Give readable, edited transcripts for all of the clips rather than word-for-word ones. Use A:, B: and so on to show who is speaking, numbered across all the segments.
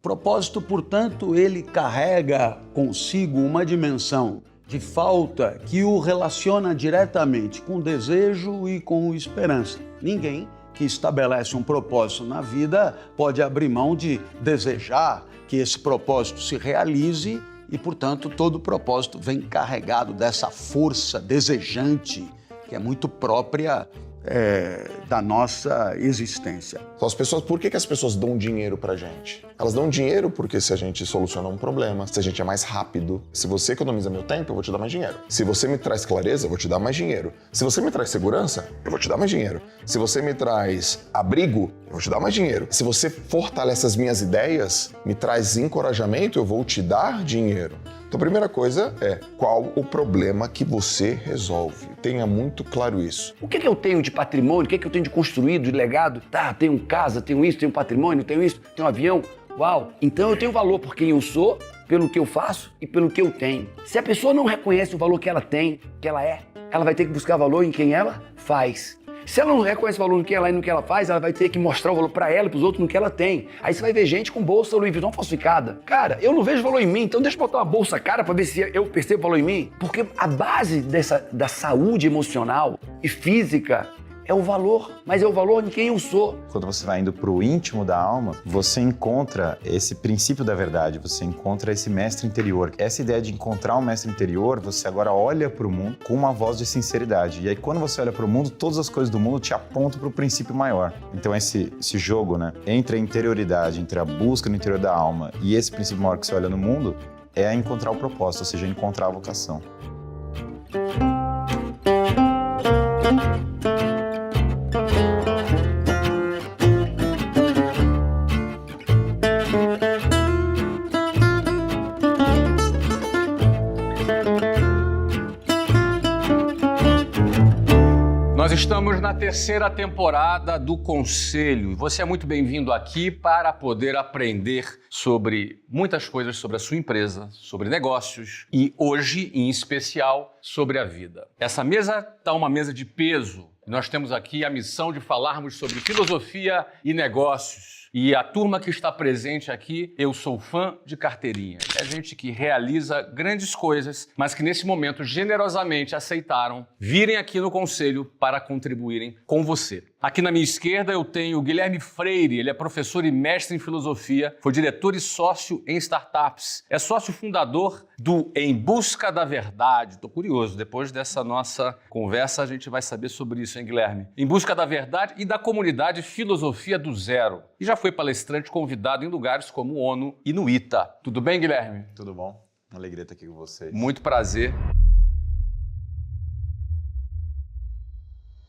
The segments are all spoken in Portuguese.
A: Propósito, portanto, ele carrega consigo uma dimensão de falta que o relaciona diretamente com desejo e com esperança. Ninguém que estabelece um propósito na vida pode abrir mão de desejar que esse propósito se realize e, portanto, todo propósito vem carregado dessa força desejante que é muito própria da nossa existência.
B: Então, por que as pessoas dão dinheiro pra gente? Elas dão dinheiro porque se a gente soluciona um problema, se a gente é mais rápido, se você economiza meu tempo, eu vou te dar mais dinheiro. Se você me traz clareza, eu vou te dar mais dinheiro. Se você me traz segurança, eu vou te dar mais dinheiro. Se você me traz abrigo, eu vou te dar mais dinheiro. Se você fortalece as minhas ideias, me traz encorajamento, eu vou te dar dinheiro. Então, a primeira coisa é qual o problema que você resolve. Tenha muito claro isso.
C: O que eu tenho de patrimônio? O que eu tenho de construído, de legado? Tá, tenho casa, tenho isso, tenho patrimônio, tenho isso, tenho um avião. Uau! Então eu tenho valor por quem eu sou, pelo que eu faço e pelo que eu tenho. Se a pessoa não reconhece o valor que ela tem, que ela é, ela vai ter que buscar valor em quem ela faz. Se ela não reconhece o valor no que ela é e no que ela faz, ela vai ter que mostrar o valor pra ela e pros outros no que ela tem. Aí você vai ver gente com bolsa Louis Vuitton falsificada. Cara, eu não vejo valor em mim, então deixa eu botar uma bolsa cara pra ver se eu percebo valor em mim. Porque a base da saúde emocional e física é o valor, mas é o valor em quem eu sou.
D: Quando você vai indo pro íntimo da alma, você encontra esse princípio da verdade, você encontra esse mestre interior. Essa ideia de encontrar um mestre interior, você agora olha pro mundo com uma voz de sinceridade. E aí quando você olha pro mundo, todas as coisas do mundo te apontam pro princípio maior. Então esse jogo, né, entre a interioridade, entre a busca no interior da alma e esse princípio maior que você olha no mundo, é encontrar o propósito, ou seja, encontrar a vocação.
E: Nós estamos na terceira temporada do Conselho. Você é muito bem-vindo aqui para poder aprender sobre muitas coisas sobre a sua empresa, sobre negócios e hoje, em especial, sobre a vida. Essa mesa está uma mesa de peso. Nós temos aqui a missão de falarmos sobre filosofia e negócios. E a turma que está presente aqui, eu sou fã de carteirinha. É gente que realiza grandes coisas, mas que nesse momento generosamente aceitaram virem aqui no Conselho para contribuírem com você. Aqui na minha esquerda eu tenho o Guilherme Freire, ele é professor e mestre em filosofia, foi diretor e sócio em startups, é sócio fundador do Em Busca da Verdade. Estou curioso, depois dessa nossa conversa a gente vai saber sobre isso, hein, Guilherme? Em Busca da Verdade e da comunidade Filosofia do Zero. E já foi palestrante convidado em lugares como ONU e no ITA. Tudo bem, Guilherme?
D: Tudo bom? Uma alegria estar aqui com vocês.
E: Muito prazer.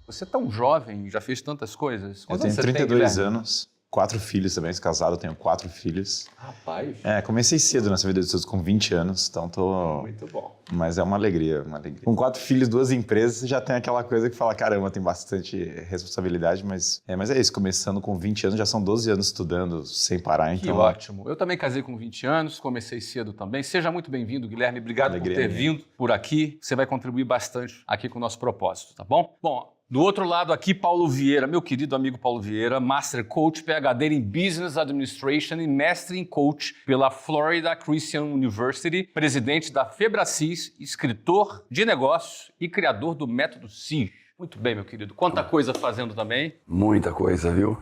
E: Você é tão jovem, já fez tantas coisas.
D: Eu tenho 32 anos, 4 filhos também, sou casado, tenho 4 filhos.
E: Rapaz.
D: Comecei cedo nessa vida de estudos, com 20 anos, então tô...
E: Muito bom.
D: Mas é uma alegria, uma alegria. Com 4 filhos, 2 empresas, você já tem aquela coisa que fala, caramba, tem bastante responsabilidade, mas é isso, começando com 20 anos, já são 12 anos estudando sem parar, então...
E: Que ótimo. Eu também casei com 20 anos, comecei cedo também. Seja muito bem-vindo, Guilherme, obrigado por ter vindo por aqui. Você vai contribuir bastante aqui com o nosso propósito, tá bom? Bom, do outro lado aqui, Paulo Vieira, meu querido amigo Paulo Vieira, Master Coach, PhD em Business Administration e Mestre em Coach pela Florida Christian University, presidente da Febracis, escritor de negócios e criador do Método SIG. Muito bem, meu querido. Quanta coisa fazendo também?
C: Muita coisa, viu?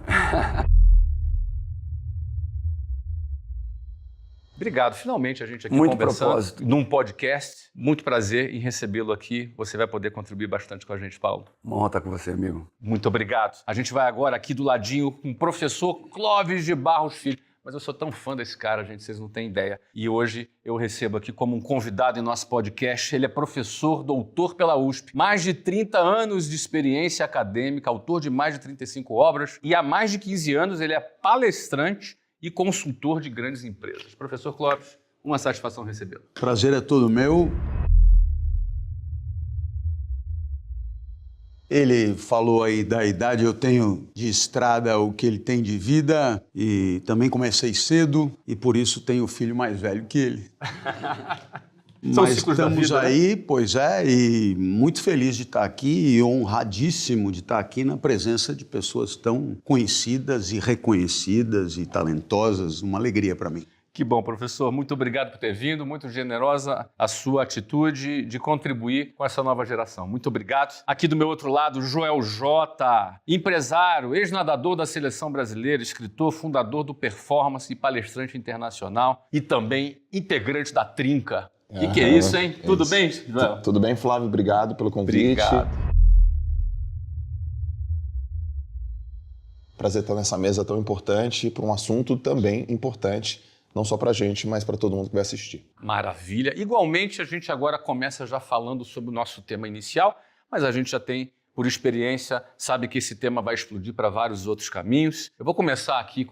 E: Obrigado. Finalmente a gente aqui
C: Muito
E: conversando
C: propósito.
E: num podcast. Muito prazer em recebê-lo aqui. Você vai poder contribuir bastante com a gente, Paulo.
C: Uma honra estar com você, amigo.
E: Muito obrigado. A gente vai agora aqui do ladinho com o professor Clóvis de Barros Filho. Mas eu sou tão fã desse cara, gente, vocês não têm ideia. E hoje eu recebo aqui como um convidado em nosso podcast. Ele é professor, doutor pela USP, mais de 30 anos de experiência acadêmica, autor de mais de 35 obras. E há mais de 15 anos ele é palestrante e consultor de grandes empresas. Professor Clóvis, uma satisfação recebê-lo.
A: Prazer é todo meu. Ele falou aí da idade, eu tenho de estrada o que ele tem de vida e também comecei cedo e por isso tenho filho mais velho que ele.
E: São
A: Mas
E: ciclos da
A: estamos
E: vida, né?
A: aí, pois é, e muito feliz de estar aqui e honradíssimo de estar aqui na presença de pessoas tão conhecidas e reconhecidas e talentosas. Uma alegria para mim.
E: Que bom, professor. Muito obrigado por ter vindo. Muito generosa a sua atitude de contribuir com essa nova geração. Muito obrigado. Aqui do meu outro lado, Joel J., empresário, ex-nadador da Seleção Brasileira, escritor, fundador do Performance e palestrante internacional e também integrante da Trinca. O que é isso, hein? Tudo bem, Joel?
B: Tudo bem, Flávio? Obrigado pelo convite.
E: Obrigado.
B: Prazer estar nessa mesa tão importante para um assunto também importante, não só para a gente, mas para todo mundo que vai assistir.
E: Maravilha. Igualmente, a gente agora começa já falando sobre o nosso tema inicial, mas a gente já tem, por experiência, sabe que esse tema vai explodir para vários outros caminhos. Eu vou começar aqui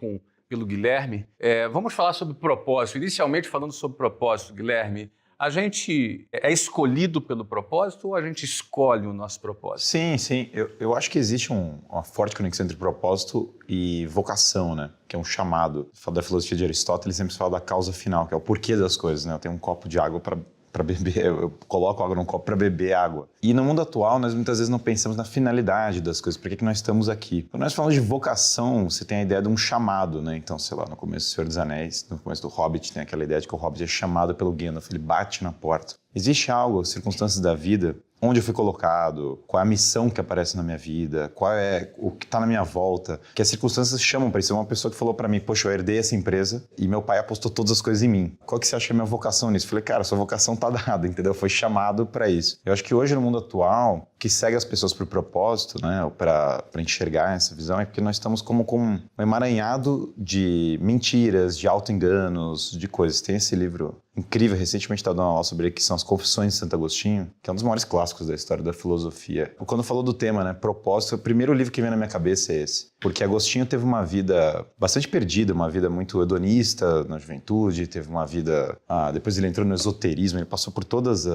E: pelo Guilherme. Vamos falar sobre propósito. Inicialmente, falando sobre propósito, Guilherme, a gente é escolhido pelo propósito ou a gente escolhe o nosso propósito?
D: Sim. Eu acho que existe uma forte conexão entre propósito e vocação, né? Que é um chamado. Fala da filosofia de Aristóteles, sempre se fala da causa final, que é o porquê das coisas, né? Eu tenho um copo de água para beber, eu coloco água num copo para beber água. E no mundo atual, nós muitas vezes não pensamos na finalidade das coisas, por que nós estamos aqui. Quando nós falamos de vocação, você tem a ideia de um chamado, né? Então, sei lá, no começo do Senhor dos Anéis, no começo do Hobbit, tem aquela ideia de que o Hobbit é chamado pelo Gandalf, ele bate na porta. Existe algo, circunstâncias da vida, onde eu fui colocado, qual é a missão que aparece na minha vida, qual é o que está na minha volta, que as circunstâncias chamam para isso. Uma pessoa que falou para mim, poxa, eu herdei essa empresa e meu pai apostou todas as coisas em mim. Qual que você acha que é a minha vocação nisso? Eu falei, cara, sua vocação tá dada, entendeu? Foi chamado para isso. Eu acho que hoje no mundo atual, que segue as pessoas por propósito, né, ou para enxergar essa visão, é porque nós estamos como com um emaranhado de mentiras, de auto-enganos, de coisas. Tem esse livro incrível, recentemente estava dando uma aula sobre ele, que são as Confissões de Santo Agostinho, que é um dos maiores clássicos da história da filosofia. Quando falou do tema, né, propósito, o primeiro livro que vem na minha cabeça é esse. Porque Agostinho teve uma vida bastante perdida, uma vida muito hedonista na juventude, teve uma vida... depois ele entrou no esoterismo, ele passou por todas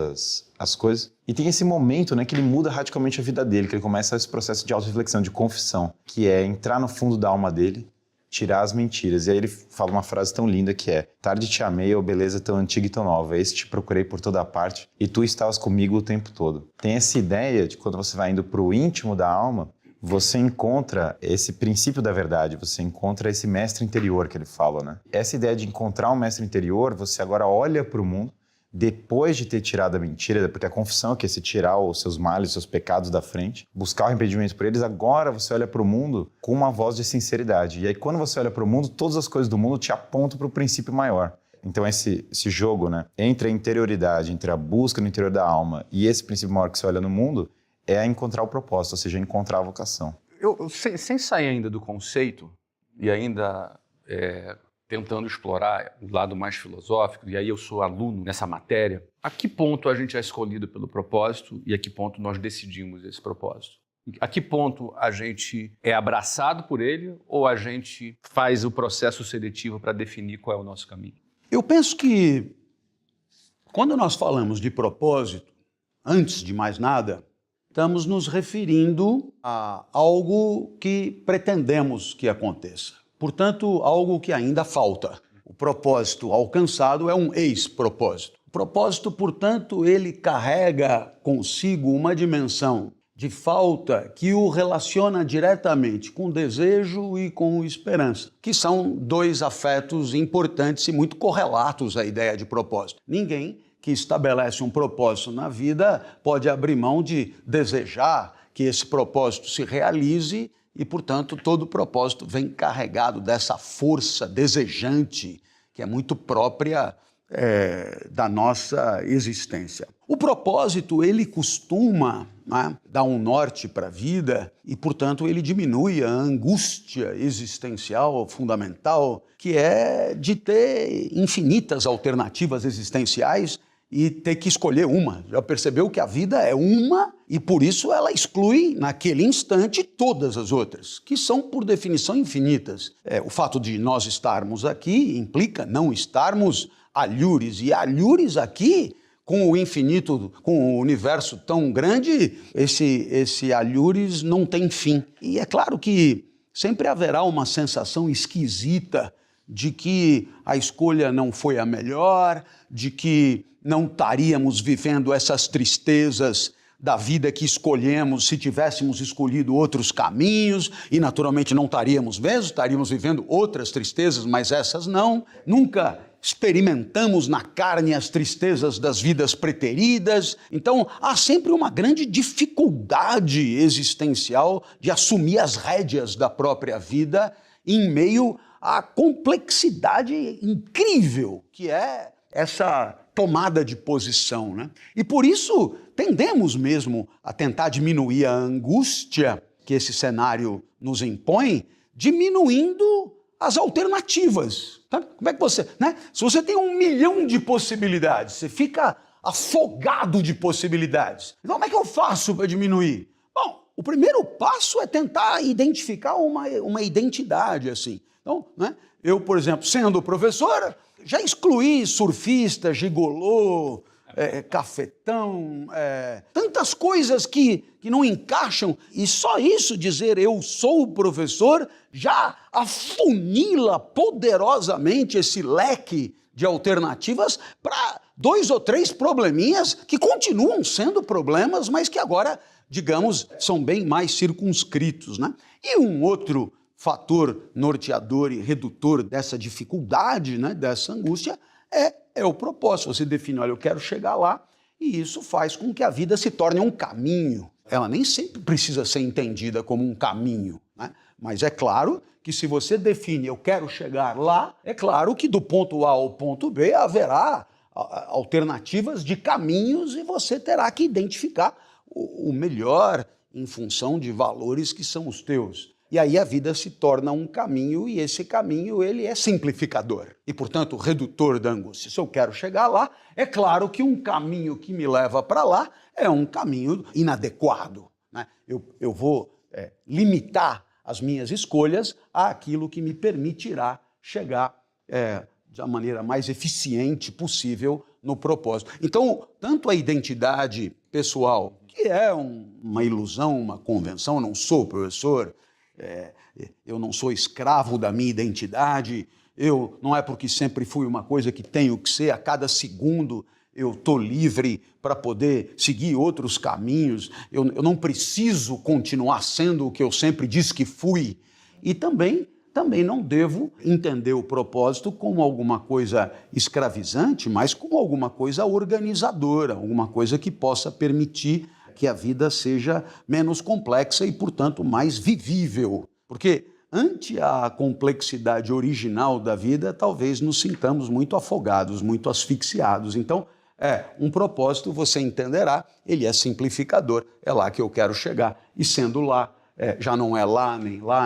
D: as coisas. E tem esse momento, né, que ele muda radicalmente a vida dele, que ele começa esse processo de auto-reflexão, de confissão, que é entrar no fundo da alma dele, tirar as mentiras. E aí ele fala uma frase tão linda que é: tarde te amei, ó beleza tão antiga e tão nova, eis te procurei por toda parte e tu estavas comigo o tempo todo. Tem essa ideia de quando você vai indo para o íntimo da alma, você encontra esse princípio da verdade, você encontra esse mestre interior que ele fala, né? Essa ideia de encontrar um mestre interior, você agora olha para o mundo, depois de ter tirado a mentira, porque a confissão é que é se tirar os seus males, os seus pecados da frente, buscar o arrependimento por eles, agora você olha para o mundo com uma voz de sinceridade. E aí quando você olha para o mundo, todas as coisas do mundo te apontam para o princípio maior. Então esse jogo, né, entre a interioridade, entre a busca no interior da alma e esse princípio maior que você olha no mundo, é encontrar o propósito, ou seja, encontrar a vocação.
E: Sem sair ainda do conceito e ainda tentando explorar o lado mais filosófico, e aí eu sou aluno nessa matéria, a que ponto a gente é escolhido pelo propósito e a que ponto nós decidimos esse propósito? A que ponto a gente é abraçado por ele ou a gente faz o processo seletivo para definir qual é o nosso caminho?
A: Eu penso que quando nós falamos de propósito, antes de mais nada, estamos nos referindo a algo que pretendemos que aconteça. Portanto, algo que ainda falta. O propósito alcançado é um ex-propósito. O propósito, portanto, ele carrega consigo uma dimensão de falta que o relaciona diretamente com desejo e com esperança, que são dois afetos importantes e muito correlatos à ideia de propósito. Ninguém que estabelece um propósito na vida pode abrir mão de desejar que esse propósito se realize e, portanto, todo propósito vem carregado dessa força desejante que é muito própria da nossa existência. O propósito, ele costuma dar um norte para a vida e, portanto, ele diminui a angústia existencial fundamental, que é de ter infinitas alternativas existenciais e ter que escolher uma. Já percebeu que a vida é uma e, por isso, ela exclui, naquele instante, todas as outras, que são, por definição, infinitas. O fato de nós estarmos aqui implica não estarmos alhures, e alhures aqui, com o infinito, com o universo tão grande, esse alhures não tem fim. E é claro que sempre haverá uma sensação esquisita de que a escolha não foi a melhor, de que não estaríamos vivendo essas tristezas da vida que escolhemos se tivéssemos escolhido outros caminhos, e naturalmente não estaríamos mesmo, estaríamos vivendo outras tristezas, mas essas não. Nunca experimentamos na carne as tristezas das vidas preteridas. Então, há sempre uma grande dificuldade existencial de assumir as rédeas da própria vida em meio à complexidade incrível que é essa tomada de posição, né? E por isso tendemos mesmo a tentar diminuir a angústia que esse cenário nos impõe, diminuindo as alternativas. Tá? Como é que você, né? Se você tem 1 milhão de possibilidades, você fica afogado de possibilidades. Então, como é que eu faço para diminuir? Bom, o primeiro passo é tentar identificar uma identidade, assim. Então, né? Eu, por exemplo, sendo professor, já excluí surfista, gigolô, cafetão, tantas coisas que não encaixam, e só isso, dizer eu sou o professor, já afunila poderosamente esse leque de alternativas para 2 ou 3 probleminhas que continuam sendo problemas, mas que agora, digamos, são bem mais circunscritos, né? E um outro fator norteador e redutor dessa dificuldade, né, dessa angústia, é o propósito. Você define, olha, eu quero chegar lá, e isso faz com que a vida se torne um caminho. Ela nem sempre precisa ser entendida como um caminho, né? Mas é claro que se você define, eu quero chegar lá, é claro que do ponto A ao ponto B haverá alternativas de caminhos e você terá que identificar o melhor em função de valores que são os teus. E aí a vida se torna um caminho, e esse caminho ele é simplificador e, portanto, redutor da angústia. Se eu quero chegar lá, é claro que um caminho que me leva para lá é um caminho inadequado, né? Eu vou limitar as minhas escolhas àquilo que me permitirá chegar da maneira mais eficiente possível no propósito. Então, tanto a identidade pessoal, que é uma ilusão, uma convenção, eu não sou professor, eu não sou escravo da minha identidade, não é porque sempre fui uma coisa que tenho que ser, a cada segundo eu estou livre para poder seguir outros caminhos, eu não preciso continuar sendo o que eu sempre disse que fui. E também não devo entender o propósito como alguma coisa escravizante, mas como alguma coisa organizadora, alguma coisa que possa permitir que a vida seja menos complexa e, portanto, mais vivível. Porque, ante a complexidade original da vida, talvez nos sintamos muito afogados, muito asfixiados. Então, um propósito, você entenderá, ele é simplificador, é lá que eu quero chegar. E sendo lá, já não é lá,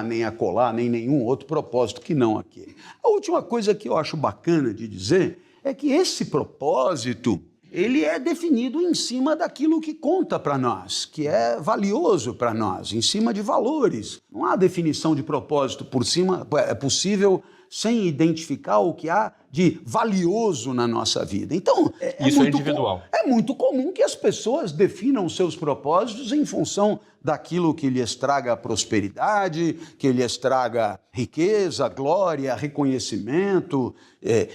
A: nem acolá, nem nenhum outro propósito que não aquele. A última coisa que eu acho bacana de dizer é que esse propósito, ele é definido em cima daquilo que conta para nós, que é valioso para nós, em cima de valores. Não há definição de propósito por cima, é possível sem identificar o que há de valioso na nossa vida. Então,
E: isso é individual.
A: É muito comum que as pessoas definam seus propósitos em função daquilo que lhes traga prosperidade, que lhes traga riqueza, glória, reconhecimento,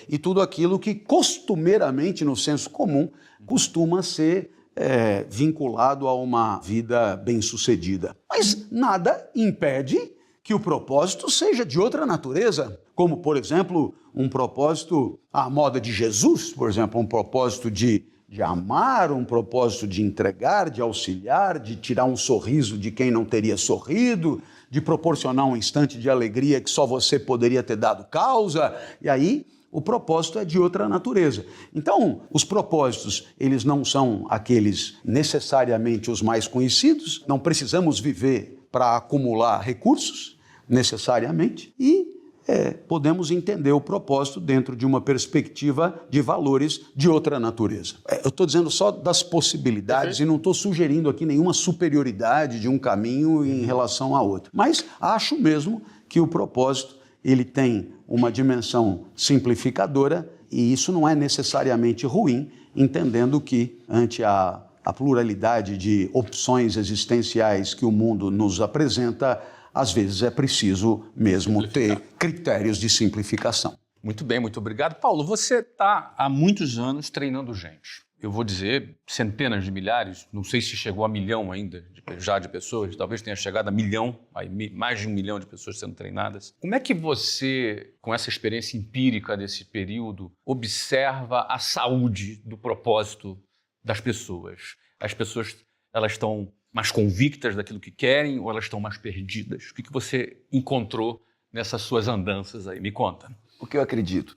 A: e tudo aquilo que costumeiramente, no senso comum, costuma ser vinculado a uma vida bem-sucedida. Mas nada impede que o propósito seja de outra natureza, como, por exemplo, um propósito à moda de Jesus, por exemplo, um propósito de amar, um propósito de entregar, de auxiliar, de tirar um sorriso de quem não teria sorrido, de proporcionar um instante de alegria que só você poderia ter dado causa, e aí o propósito é de outra natureza. Então, os propósitos, eles não são aqueles necessariamente os mais conhecidos, não precisamos viver para acumular recursos, necessariamente, e podemos entender o propósito dentro de uma perspectiva de valores de outra natureza. Eu estou dizendo só das possibilidades e não estou sugerindo aqui nenhuma superioridade de um caminho em relação a outro. Mas acho mesmo que o propósito ele tem uma dimensão simplificadora e isso não é necessariamente ruim, entendendo que, ante a pluralidade de opções existenciais que o mundo nos apresenta, às vezes é preciso mesmo ter critérios de simplificação.
E: Muito bem, muito obrigado. Paulo, você está há muitos anos treinando gente. Eu vou dizer centenas de milhares, não sei se chegou a 1 milhão ainda já de pessoas, talvez tenha chegado a 1 milhão, mais de 1 milhão de pessoas sendo treinadas. Como é que você, com essa experiência empírica desse período, observa a saúde do propósito das pessoas? As pessoas, elas estão mais convictas daquilo que querem ou elas estão mais perdidas? O que você encontrou nessas suas andanças aí? Me conta.
C: O que eu acredito?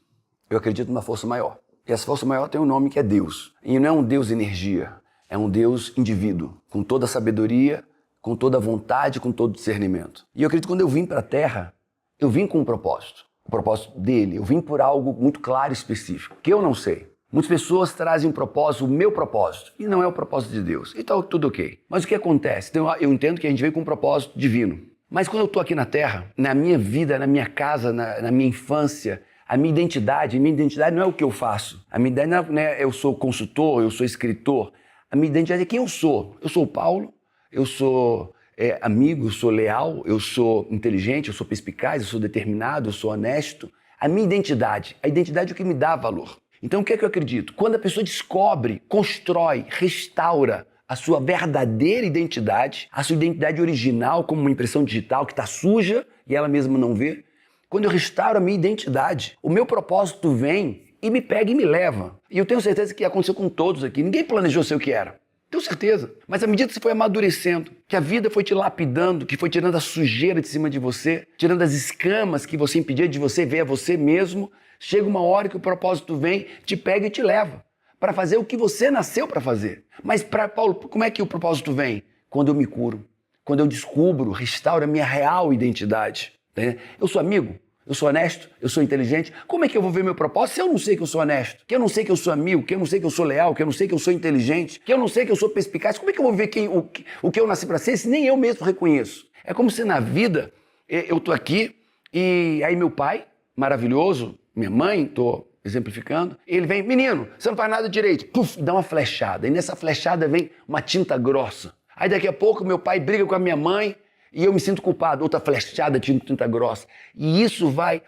C: Eu acredito numa força maior. E essa força maior tem um nome que é Deus. E não é um Deus energia, é um Deus indivíduo, com toda a sabedoria, com toda a vontade, com todo o discernimento. E eu acredito que quando eu vim para a Terra, eu vim com um propósito. O propósito dele. Eu vim por algo muito claro e específico, que eu não sei. Muitas pessoas trazem um propósito, o meu propósito, e não é o propósito de Deus. Então, tudo ok. Mas o que acontece? Então, eu entendo que a gente veio com um propósito divino. Mas quando eu estou aqui na Terra, na minha vida, na minha casa, na minha infância, a minha identidade não é o que eu faço. A minha identidade não é eu sou consultor, eu sou escritor. A minha identidade é quem eu sou. Eu sou o Paulo, eu sou amigo, eu sou leal, eu sou inteligente, eu sou perspicaz, eu sou determinado, eu sou honesto. A minha identidade, a identidade é o que me dá valor. Então o que é que eu acredito? Quando a pessoa descobre, constrói, restaura a sua verdadeira identidade, a sua identidade original como uma impressão digital que está suja e ela mesma não vê, quando eu restauro a minha identidade, o meu propósito vem e me pega e me leva. E eu tenho certeza que aconteceu com todos aqui. Ninguém planejou ser o que era. Tenho certeza. Mas à medida que você foi amadurecendo, que a vida foi te lapidando, que foi tirando a sujeira de cima de você, tirando as escamas que você impedia de você ver a você mesmo, chega uma hora que o propósito vem, te pega e te leva para fazer o que você nasceu para fazer. Mas, Paulo, como é que o propósito vem? Quando eu me curo, quando eu descubro, restauro a minha real identidade. Eu sou amigo, eu sou honesto, eu sou inteligente. Como é que eu vou ver meu propósito se eu não sei que eu sou honesto? Que eu não sei que eu sou amigo, que eu não sei que eu sou leal, que eu não sei que eu sou inteligente, que eu não sei que eu sou perspicaz? Como é que eu vou ver o que eu nasci para ser se nem eu mesmo reconheço? É como se na vida eu tô aqui e aí meu pai, maravilhoso, minha mãe, tô exemplificando, ele vem, menino, você não faz nada direito. Puf, dá uma flechada. E nessa flechada vem uma tinta grossa. Aí daqui a pouco meu pai briga com a minha mãe, e eu me sinto culpado, outra flechada de tinta grossa. E isso vai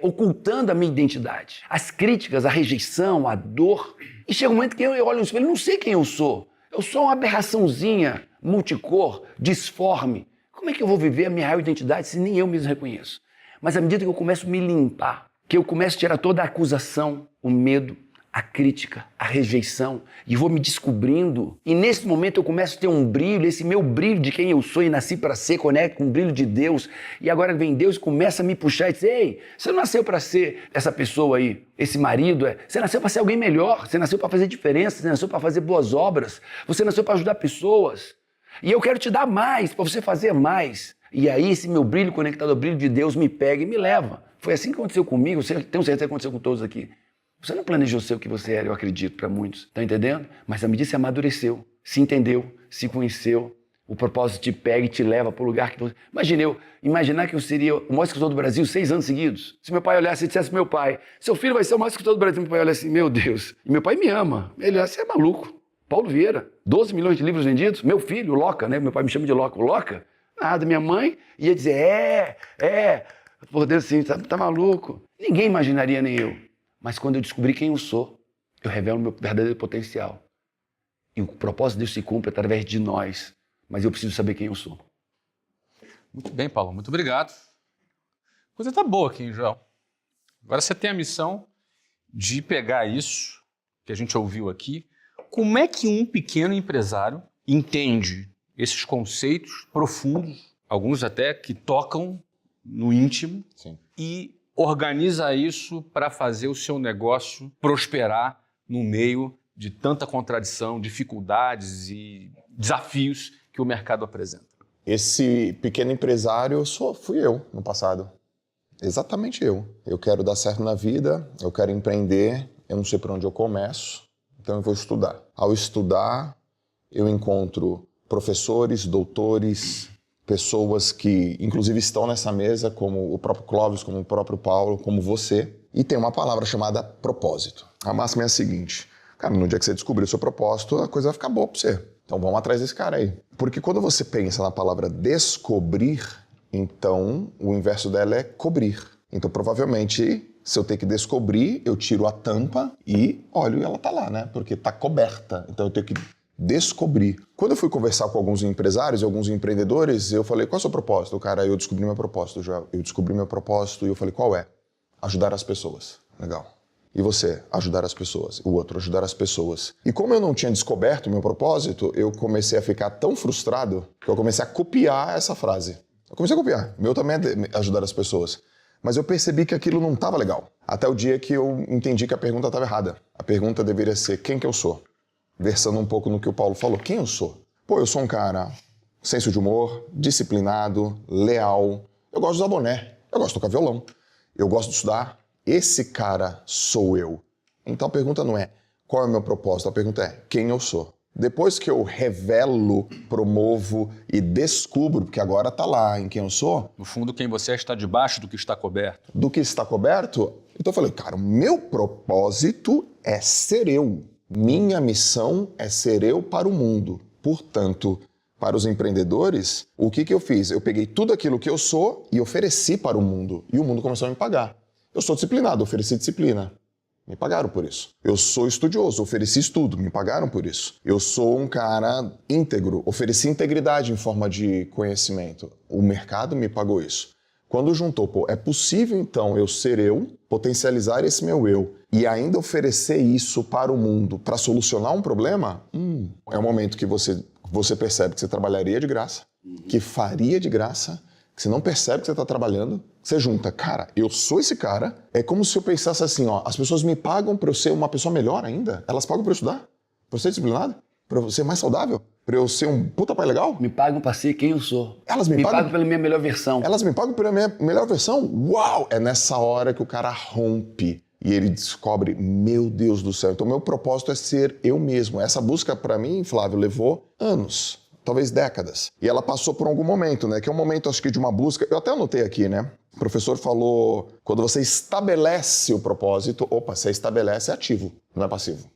C: ocultando a minha identidade. As críticas, a rejeição, a dor. E chega um momento que eu olho no espelho e não sei quem eu sou. Eu sou uma aberraçãozinha, multicor, disforme. Como é que eu vou viver a minha real identidade se nem eu mesmo reconheço? Mas à medida que eu começo a me limpar, que eu começo a tirar toda a acusação, o medo, a crítica, a rejeição, e vou me descobrindo. E nesse momento eu começo a ter um brilho, esse meu brilho de quem eu sou e nasci para ser, conecta com o brilho de Deus. E agora vem Deus e começa a me puxar e dizer, ei, você não nasceu para ser essa pessoa aí, esse marido, você nasceu para ser alguém melhor, você nasceu para fazer diferença, você nasceu para fazer boas obras, você nasceu para ajudar pessoas. E eu quero te dar mais, para você fazer mais. E aí esse meu brilho conectado ao brilho de Deus me pega e me leva. Foi assim que aconteceu comigo, tenho certeza que aconteceu com todos aqui. Você não planejou ser o que você era, eu acredito, para muitos. Tá entendendo? Mas à medida que você amadureceu, se entendeu, se conheceu, o propósito te pega e te leva para o lugar que você... Imaginar que eu seria o maior escritor do Brasil 6 anos seguidos. Se meu pai olhasse e dissesse meu pai, seu filho vai ser o maior escritor do Brasil, meu pai olha assim, meu Deus. E meu pai me ama. Ele olha, você é maluco. Paulo Vieira, 12 milhões de livros vendidos. Meu filho, o Loca, né? Meu pai me chama de Loca. O Loca? Nada. Minha mãe ia dizer, por Deus, assim, tá maluco. Ninguém imaginaria, nem eu. Mas quando eu descobri quem eu sou, eu revelo meu verdadeiro potencial. E o propósito de Deus se cumpre através de nós. Mas eu preciso saber quem eu sou.
E: Muito bem, Paulo. Muito obrigado. A coisa tá boa aqui, hein, Joel? Agora você tem a missão de pegar isso que a gente ouviu aqui. Como é que um pequeno empresário entende esses conceitos profundos, alguns até que tocam no íntimo,
B: Sim.
E: e organiza isso para fazer o seu negócio prosperar no meio de tanta contradição, dificuldades e desafios que o mercado apresenta?
B: Esse pequeno empresário fui eu no passado. Exatamente eu. Eu quero dar certo na vida, eu quero empreender, eu não sei por onde eu começo, então eu vou estudar. Ao estudar, eu encontro professores, doutores, pessoas que, inclusive, estão nessa mesa, como o próprio Clóvis, como o próprio Paulo, como você. E tem uma palavra chamada propósito. A máxima é a seguinte, cara, no dia que você descobrir o seu propósito, a coisa vai ficar boa pra você. Então vamos atrás desse cara aí. Porque quando você pensa na palavra descobrir, Então, o inverso dela é cobrir. Então, provavelmente, se eu tenho que descobrir, eu tiro a tampa e olho e ela tá lá, né? Porque tá coberta. Então, eu tenho que descobrir. Quando eu fui conversar com alguns empresários e alguns empreendedores, eu falei, qual é o seu propósito? Cara, eu descobri meu propósito, Joel. Eu descobri meu propósito e eu falei, qual é? Ajudar as pessoas. Legal. E você? Ajudar as pessoas. O outro, ajudar as pessoas. E como eu não tinha descoberto o meu propósito, eu comecei a ficar tão frustrado que eu comecei a copiar essa frase. Eu comecei a copiar. Meu também é ajudar as pessoas. Mas eu percebi que aquilo não estava legal. Até o dia que eu entendi que a pergunta estava errada. A pergunta deveria ser, quem que eu sou? Versando um pouco no que o Paulo falou. Quem eu sou? Pô, eu sou um cara senso de humor, disciplinado, leal. Eu gosto de usar boné. Eu gosto de tocar violão. Eu gosto de estudar. Esse cara sou eu. Então a pergunta não é qual é o meu propósito, a pergunta é quem eu sou. Depois que eu revelo, promovo e descubro, porque agora tá lá em quem eu sou.
E: No fundo, quem você é está debaixo do que está coberto.
B: Do que está coberto, então eu falei, cara, o meu propósito é ser eu. Minha missão é ser eu para o mundo. Portanto, para os empreendedores, o que eu fiz? Eu peguei tudo aquilo que eu sou e ofereci para o mundo. E o mundo começou a me pagar. Eu sou disciplinado, ofereci disciplina. Me pagaram por isso. Eu sou estudioso, ofereci estudo, me pagaram por isso. Eu sou um cara íntegro, ofereci integridade em forma de conhecimento. O mercado me pagou isso. Quando juntou, pô, é possível então eu ser eu, potencializar esse meu eu e ainda oferecer isso para o mundo, para solucionar um problema? É o momento que você percebe que você trabalharia de graça, que faria de graça, que você não percebe que você está trabalhando, você junta, cara, eu sou esse cara, é como se eu pensasse assim, ó, as pessoas me pagam para eu ser uma pessoa melhor ainda, elas pagam para eu estudar, para eu ser disciplinado, para eu ser mais saudável, para eu ser um puta pai legal.
C: Me pagam para ser quem eu sou.
B: Elas me pagam
C: pela minha melhor versão.
B: Elas me pagam pela minha melhor versão? Uau! É nessa hora que o cara rompe e ele descobre, meu Deus do céu, então meu propósito é ser eu mesmo. Essa busca para mim, Flávio, levou anos. Talvez décadas. E ela passou por algum momento, né? Que é um momento, acho que, de uma busca. Eu até anotei aqui, né? O professor falou, quando você estabelece o propósito, você estabelece é ativo, não é passivo.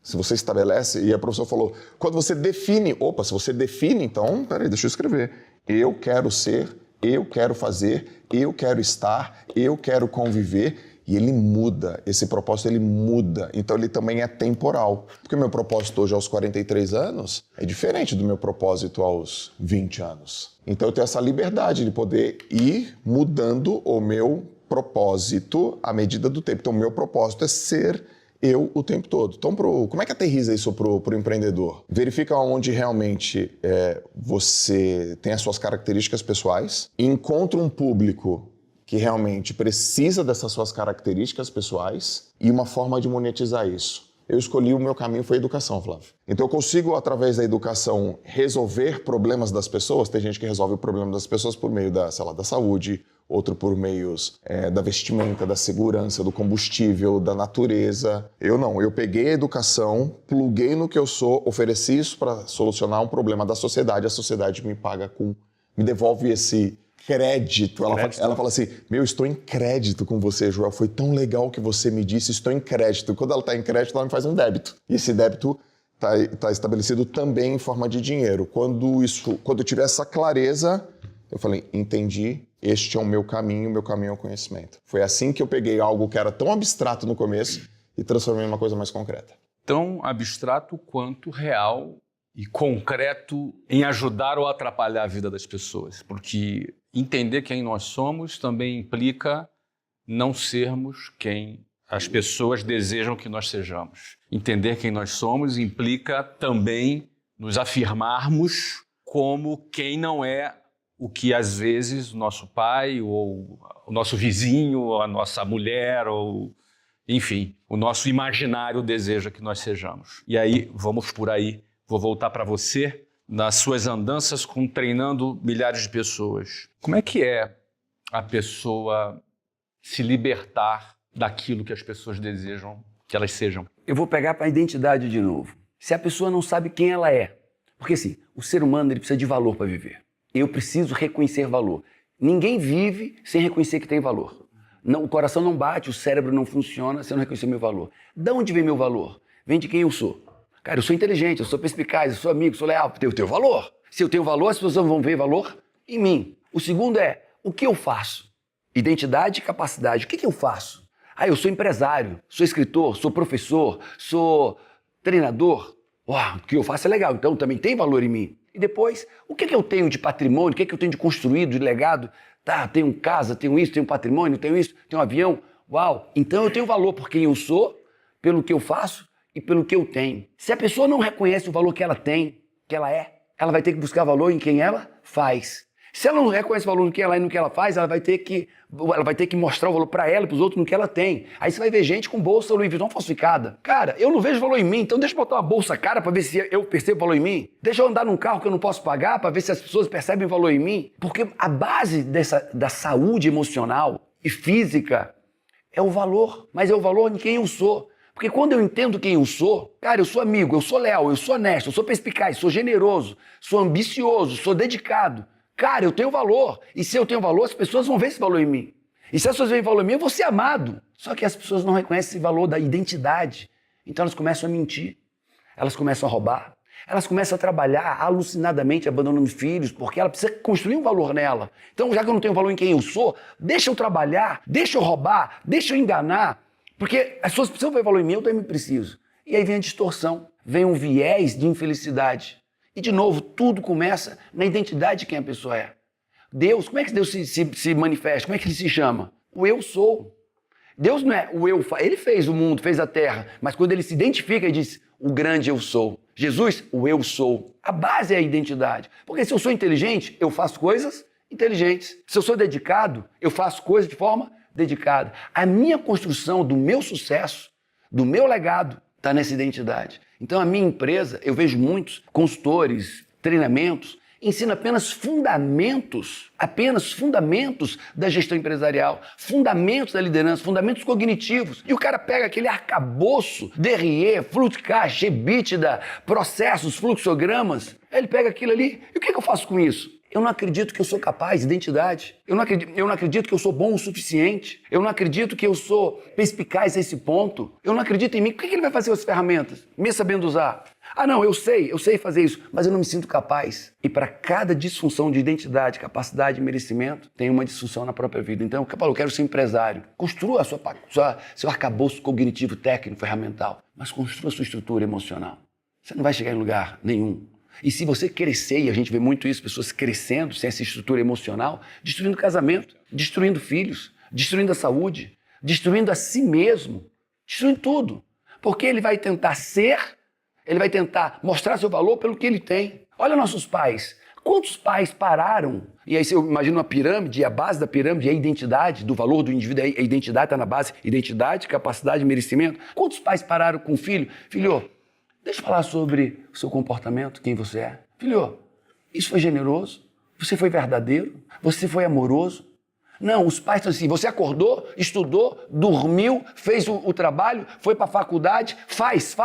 B: Se você estabelece, e a professora falou, quando você define, se você define, então, peraí, deixa eu escrever. Eu quero ser, eu quero fazer, eu quero estar, eu quero conviver. E ele muda, esse propósito ele muda, então ele também é temporal. Porque o meu propósito hoje aos 43 anos é diferente do meu propósito aos 20 anos. Então eu tenho essa liberdade de poder ir mudando o meu propósito à medida do tempo. Então o meu propósito é ser eu o tempo todo. Então como é que aterriza isso pro empreendedor? Verifica onde realmente você tem as suas características pessoais, encontra um público que realmente precisa dessas suas características pessoais e uma forma de monetizar isso. Eu escolhi o meu caminho foi a educação, Flávio. Então eu consigo, através da educação, resolver problemas das pessoas. Tem gente que resolve o problema das pessoas por meio da saúde, outro por meios da vestimenta, da segurança, do combustível, da natureza. Eu não, eu peguei a educação, pluguei no que eu sou, ofereci isso para solucionar um problema da sociedade. A sociedade me devolve esse crédito. Ela fala assim, estou em crédito com você, Joel, foi tão legal que você me disse, estou em crédito. Quando ela está em crédito, ela me faz um débito. E esse débito está estabelecido também em forma de dinheiro. Quando eu tiver essa clareza, eu falei, entendi, este é o meu caminho é o conhecimento. Foi assim que eu peguei algo que era tão abstrato no começo e transformei em uma coisa mais concreta.
E: Tão abstrato quanto real e concreto em ajudar ou atrapalhar a vida das pessoas, porque entender quem nós somos também implica não sermos quem as pessoas desejam que nós sejamos. Entender quem nós somos implica também nos afirmarmos como quem não é o que às vezes o nosso pai ou o nosso vizinho, ou a nossa mulher, ou enfim, o nosso imaginário deseja que nós sejamos. E aí, vamos por aí. Vou voltar para você, nas suas andanças treinando milhares de pessoas. Como é que é a pessoa se libertar daquilo que as pessoas desejam que elas sejam?
C: Eu vou pegar para a identidade de novo. Se a pessoa não sabe quem ela é, porque assim, o ser humano ele precisa de valor para viver. Eu preciso reconhecer valor. Ninguém vive sem reconhecer que tem valor. Não, o coração não bate, o cérebro não funciona se eu não reconhecer meu valor. De onde vem meu valor? Vem de quem eu sou. Cara, eu sou inteligente, eu sou perspicaz, eu sou amigo, sou leal, eu tenho valor. Se eu tenho valor, as pessoas vão ver valor em mim. O segundo é o que eu faço? Identidade e capacidade. O que eu faço? Eu sou empresário, sou escritor, sou professor, sou treinador. Uau, o que eu faço é legal, então também tem valor em mim. E depois, o que eu tenho de patrimônio, o que eu tenho de construído, de legado? Tenho casa, tenho isso, tenho patrimônio, tenho isso, tenho um avião. Uau, então eu tenho valor por quem eu sou, pelo que eu faço e pelo que eu tenho. Se a pessoa não reconhece o valor que ela tem, que ela é, ela vai ter que buscar valor em quem ela faz. Se ela não reconhece o valor no que ela é e no que ela faz, ela vai ter que mostrar o valor para ela e para os outros no que ela tem. Aí você vai ver gente com bolsa Louis Vuitton falsificada. Cara, eu não vejo valor em mim, então deixa eu botar uma bolsa cara para ver se eu percebo valor em mim. Deixa eu andar num carro que eu não posso pagar para ver se as pessoas percebem valor em mim. Porque a base da saúde emocional e física é o valor, mas é o valor em quem eu sou. Porque quando eu entendo quem eu sou, cara, eu sou amigo, eu sou leal, eu sou honesto, eu sou perspicaz, sou generoso, sou ambicioso, sou dedicado. Cara, eu tenho valor. E se eu tenho valor, as pessoas vão ver esse valor em mim. E se as pessoas veem valor em mim, eu vou ser amado. Só que as pessoas não reconhecem esse valor da identidade. Então elas começam a mentir. Elas começam a roubar. Elas começam a trabalhar alucinadamente, abandonando filhos, porque ela precisa construir um valor nela. Então, já que eu não tenho valor em quem eu sou, deixa eu trabalhar, deixa eu roubar, deixa eu enganar. Porque as pessoas precisam ver valor em mim, eu também preciso. E aí vem a distorção, vem um viés de infelicidade. E, de novo, tudo começa na identidade de quem a pessoa é. Deus, como é que Deus se manifesta? Como é que ele se chama? O eu sou. Deus não é o eu, ele fez o mundo, fez a terra, mas quando ele se identifica, ele diz, o grande eu sou. Jesus, o eu sou. A base é a identidade. Porque se eu sou inteligente, eu faço coisas inteligentes. Se eu sou dedicado, eu faço coisas de forma dedicada. A minha construção do meu sucesso, do meu legado, está nessa identidade. Então, a minha empresa, eu vejo muitos consultores, treinamentos, ensinam apenas fundamentos da gestão empresarial, fundamentos da liderança, fundamentos cognitivos. E o cara pega aquele arcabouço, DRE, fluxo de caixa, EBITDA, processos, fluxogramas, aí ele pega aquilo ali, e o que eu faço com isso? Eu não acredito que eu sou capaz, identidade. Eu não acredito que eu sou bom o suficiente. Eu não acredito que eu sou perspicaz a esse ponto. Eu não acredito em mim. Por que ele vai fazer as ferramentas? Me sabendo usar. Não, eu sei fazer isso, mas eu não me sinto capaz. E para cada disfunção de identidade, capacidade e merecimento, tem uma disfunção na própria vida. Então, eu quero ser empresário. Construa seu arcabouço cognitivo, técnico, ferramental, mas construa sua estrutura emocional. Você não vai chegar em lugar nenhum. E se você crescer, e a gente vê muito isso, pessoas crescendo sem essa estrutura emocional, destruindo casamento, destruindo filhos, destruindo a saúde, destruindo a si mesmo, destruindo tudo. Porque ele vai tentar ele vai tentar mostrar seu valor pelo que ele tem. Olha nossos pais. Quantos pais pararam? E aí você imagina uma pirâmide, e a base da pirâmide é a identidade, do valor do indivíduo, a identidade está na base, identidade, capacidade, merecimento. Quantos pais pararam com o filho? Filho, deixa eu falar sobre o seu comportamento, quem você é. Filho, isso foi generoso? Você foi verdadeiro? Você foi amoroso? Não, os pais estão assim, você acordou, estudou, dormiu, fez o trabalho, foi para a faculdade, faz.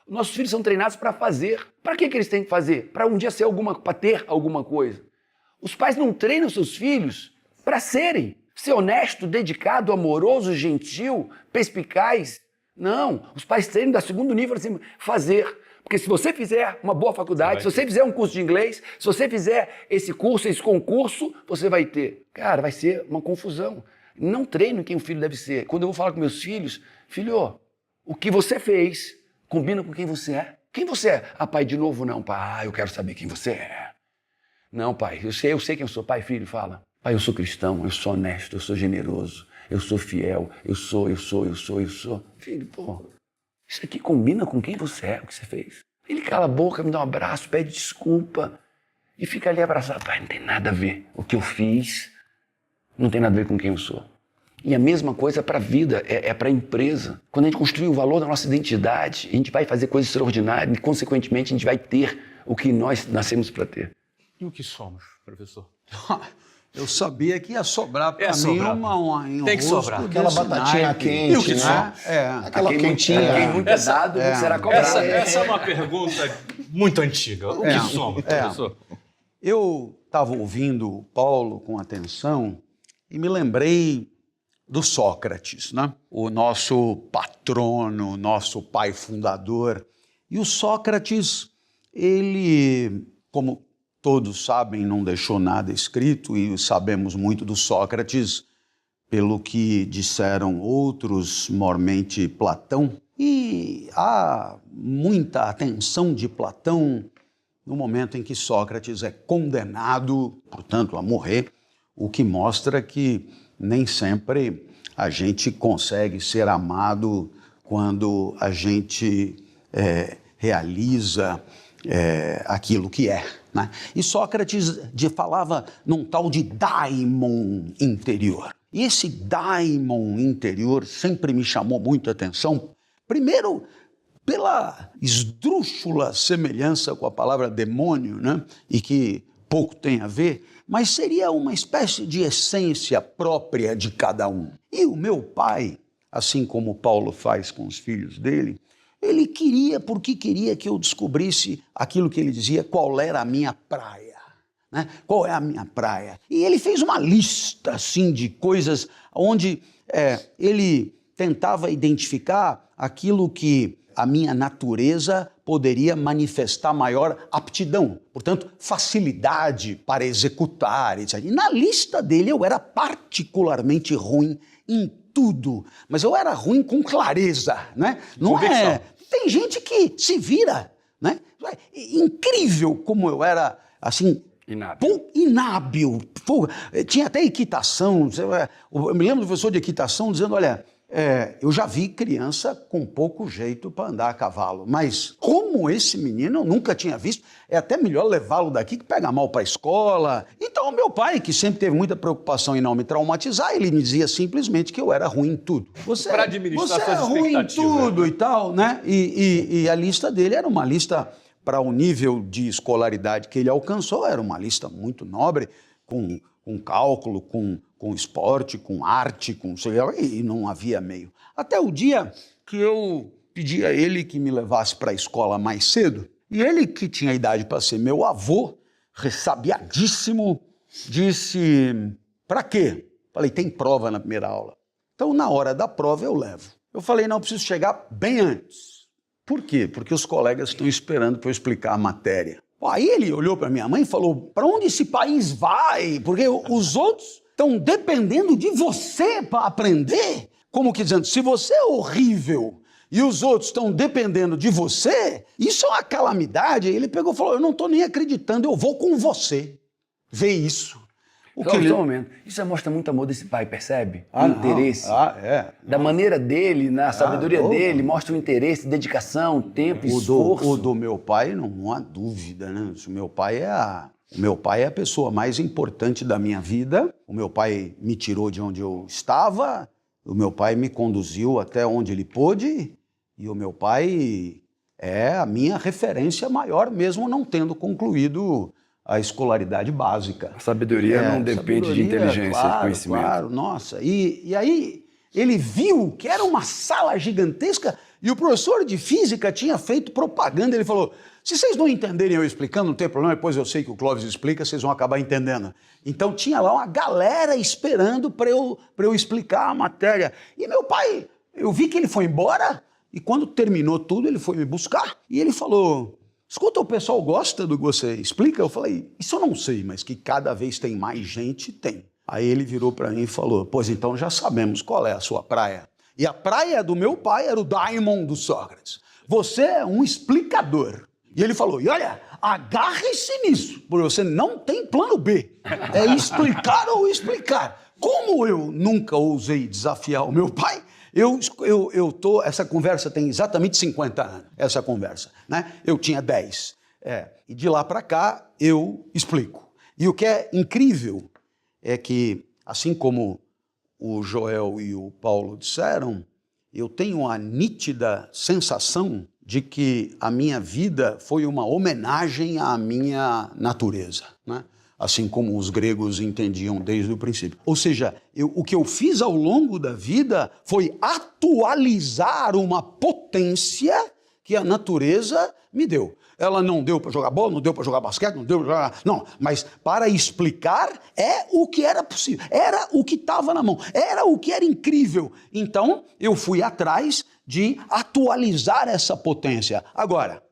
C: Nossos filhos são treinados para fazer. Para que eles têm que fazer? Para um dia para ter alguma coisa. Os pais não treinam seus filhos para ser honesto, dedicado, amoroso, gentil, perspicaz. Não, os pais treinam da segundo nível assim, fazer. Porque se você fizer uma boa faculdade, se você fizer um curso de inglês, se você fizer esse curso, esse concurso, você vai ter. Cara, vai ser uma confusão. Não treino quem o filho deve ser. Quando eu vou falar com meus filhos, filho, o que você fez combina com quem você é. Quem você é? Pai, de novo não, pai, eu quero saber quem você é. Não, pai, eu sei quem eu sou. Pai, filho, fala. Pai, eu sou cristão, eu sou honesto, eu sou generoso, eu sou fiel, eu sou. Filho, isso aqui combina com quem você é, o que você fez. Ele cala a boca, me dá um abraço, pede desculpa e fica ali abraçado. Pai, não tem nada a ver. O que eu fiz não tem nada a ver com quem eu sou. E a mesma coisa para a vida, é para a empresa. Quando a gente construir o valor da nossa identidade, a gente vai fazer coisas extraordinárias e, consequentemente, a gente vai ter o que nós nascemos para ter.
E: E o que somos, professor?
A: Eu sabia que ia sobrar para mim um
E: tem que sobrar.
B: Aquela batatinha quente, né? Aquela quentinha.
C: Quem muito é dado, será cobrado.
E: Essa é uma pergunta muito antiga. O que somos, professor?
A: Eu estava ouvindo o Paulo com atenção e me lembrei do Sócrates, né? O nosso patrono, nosso pai fundador. E o Sócrates, ele, como todos sabem, não deixou nada escrito, e sabemos muito do Sócrates pelo que disseram outros, mormente Platão. E há muita atenção de Platão no momento em que Sócrates é condenado, portanto, a morrer, o que mostra que nem sempre a gente consegue ser amado quando a gente realiza aquilo que é, né? E Sócrates falava num tal de daimon interior. E esse daimon interior sempre me chamou muito a atenção, primeiro pela esdrúxula semelhança com a palavra demônio, né? E que pouco tem a ver, mas seria uma espécie de essência própria de cada um. E o meu pai, assim como Paulo faz com os filhos dele, ele queria, porque queria que eu descobrisse aquilo que ele dizia, qual era a minha praia, né? Qual é a minha praia? E ele fez uma lista, assim, de coisas onde ele tentava identificar aquilo que a minha natureza poderia manifestar maior aptidão, portanto, facilidade para executar, etc. E na lista dele eu era particularmente ruim em tudo, mas eu era ruim com clareza, né? Não é? Tem gente que se vira, né? Incrível como eu era, assim, inábil. Tinha até equitação. Eu me lembro do professor de equitação dizendo, olha, eu já vi criança com pouco jeito para andar a cavalo, mas como esse menino eu nunca tinha visto, é até melhor levá-lo daqui que pega mal para a escola. Então meu pai, que sempre teve muita preocupação em não me traumatizar, ele me dizia simplesmente que eu era ruim em tudo. Para administrar suas expectativas. Você é ruim em tudo e tal, né? E a lista dele era uma lista, para o nível de escolaridade que ele alcançou, era uma lista muito nobre, com cálculo, com esporte, com arte, e não havia meio. Até o dia que eu pedi a ele que me levasse para a escola mais cedo, e ele, que tinha idade para ser meu avô, ressabiadíssimo, disse, para quê? Falei, tem prova na primeira aula. Então, na hora da prova, eu levo. Eu falei, não, eu preciso chegar bem antes. Por quê? Porque os colegas estão esperando para eu explicar a matéria. Aí ele olhou para minha mãe e falou, para onde esse país vai? Porque os outros estão dependendo de você para aprender. Como que dizendo, se você é horrível e os outros estão dependendo de você, isso é uma calamidade. Aí ele pegou e falou, eu não estou nem acreditando, eu vou com você ver isso.
C: Só um momento. Isso mostra muito amor desse pai, percebe? O interesse. Da maneira dele, na sabedoria dele, mostra o interesse, dedicação, tempo, esforço.
A: O do meu pai, não há dúvida, né? O meu pai é a pessoa mais importante da minha vida. O meu pai me tirou de onde eu estava, o meu pai me conduziu até onde ele pôde, e o meu pai é a minha referência maior, mesmo não tendo concluído a escolaridade básica.
C: A sabedoria não depende de inteligência, de conhecimento. Claro,
A: nossa. E aí ele viu que era uma sala gigantesca e o professor de física tinha feito propaganda. Ele falou, se vocês não entenderem eu explicando, não tem problema, depois eu sei que o Clóvis explica, vocês vão acabar entendendo. Então tinha lá uma galera esperando para eu explicar a matéria. E meu pai, eu vi que ele foi embora e quando terminou tudo ele foi me buscar e ele falou, escuta, o pessoal gosta do que você explica? Eu falei, isso eu não sei, mas que cada vez tem mais gente, tem. Aí ele virou para mim e falou, pois então já sabemos qual é a sua praia. E a praia do meu pai era o daimon do Sócrates. Você é um explicador. E ele falou, e olha, agarre-se nisso, porque você não tem plano B. É explicar ou explicar. Como eu nunca ousei desafiar o meu pai, essa conversa tem exatamente 50 anos, essa conversa, né? Eu tinha 10. E de lá para cá eu explico. E o que é incrível é que, assim como o Joel e o Paulo disseram, eu tenho a nítida sensação de que a minha vida foi uma homenagem à minha natureza, né? Assim como os gregos entendiam desde o princípio. Ou seja, o que eu fiz ao longo da vida foi atualizar uma potência que a natureza me deu. Ela não deu para jogar bola, não deu para jogar basquete, não deu para jogar... Não, mas para explicar é o que era possível, era o que estava na mão, era o que era incrível. Então, eu fui atrás de atualizar essa potência. Agora,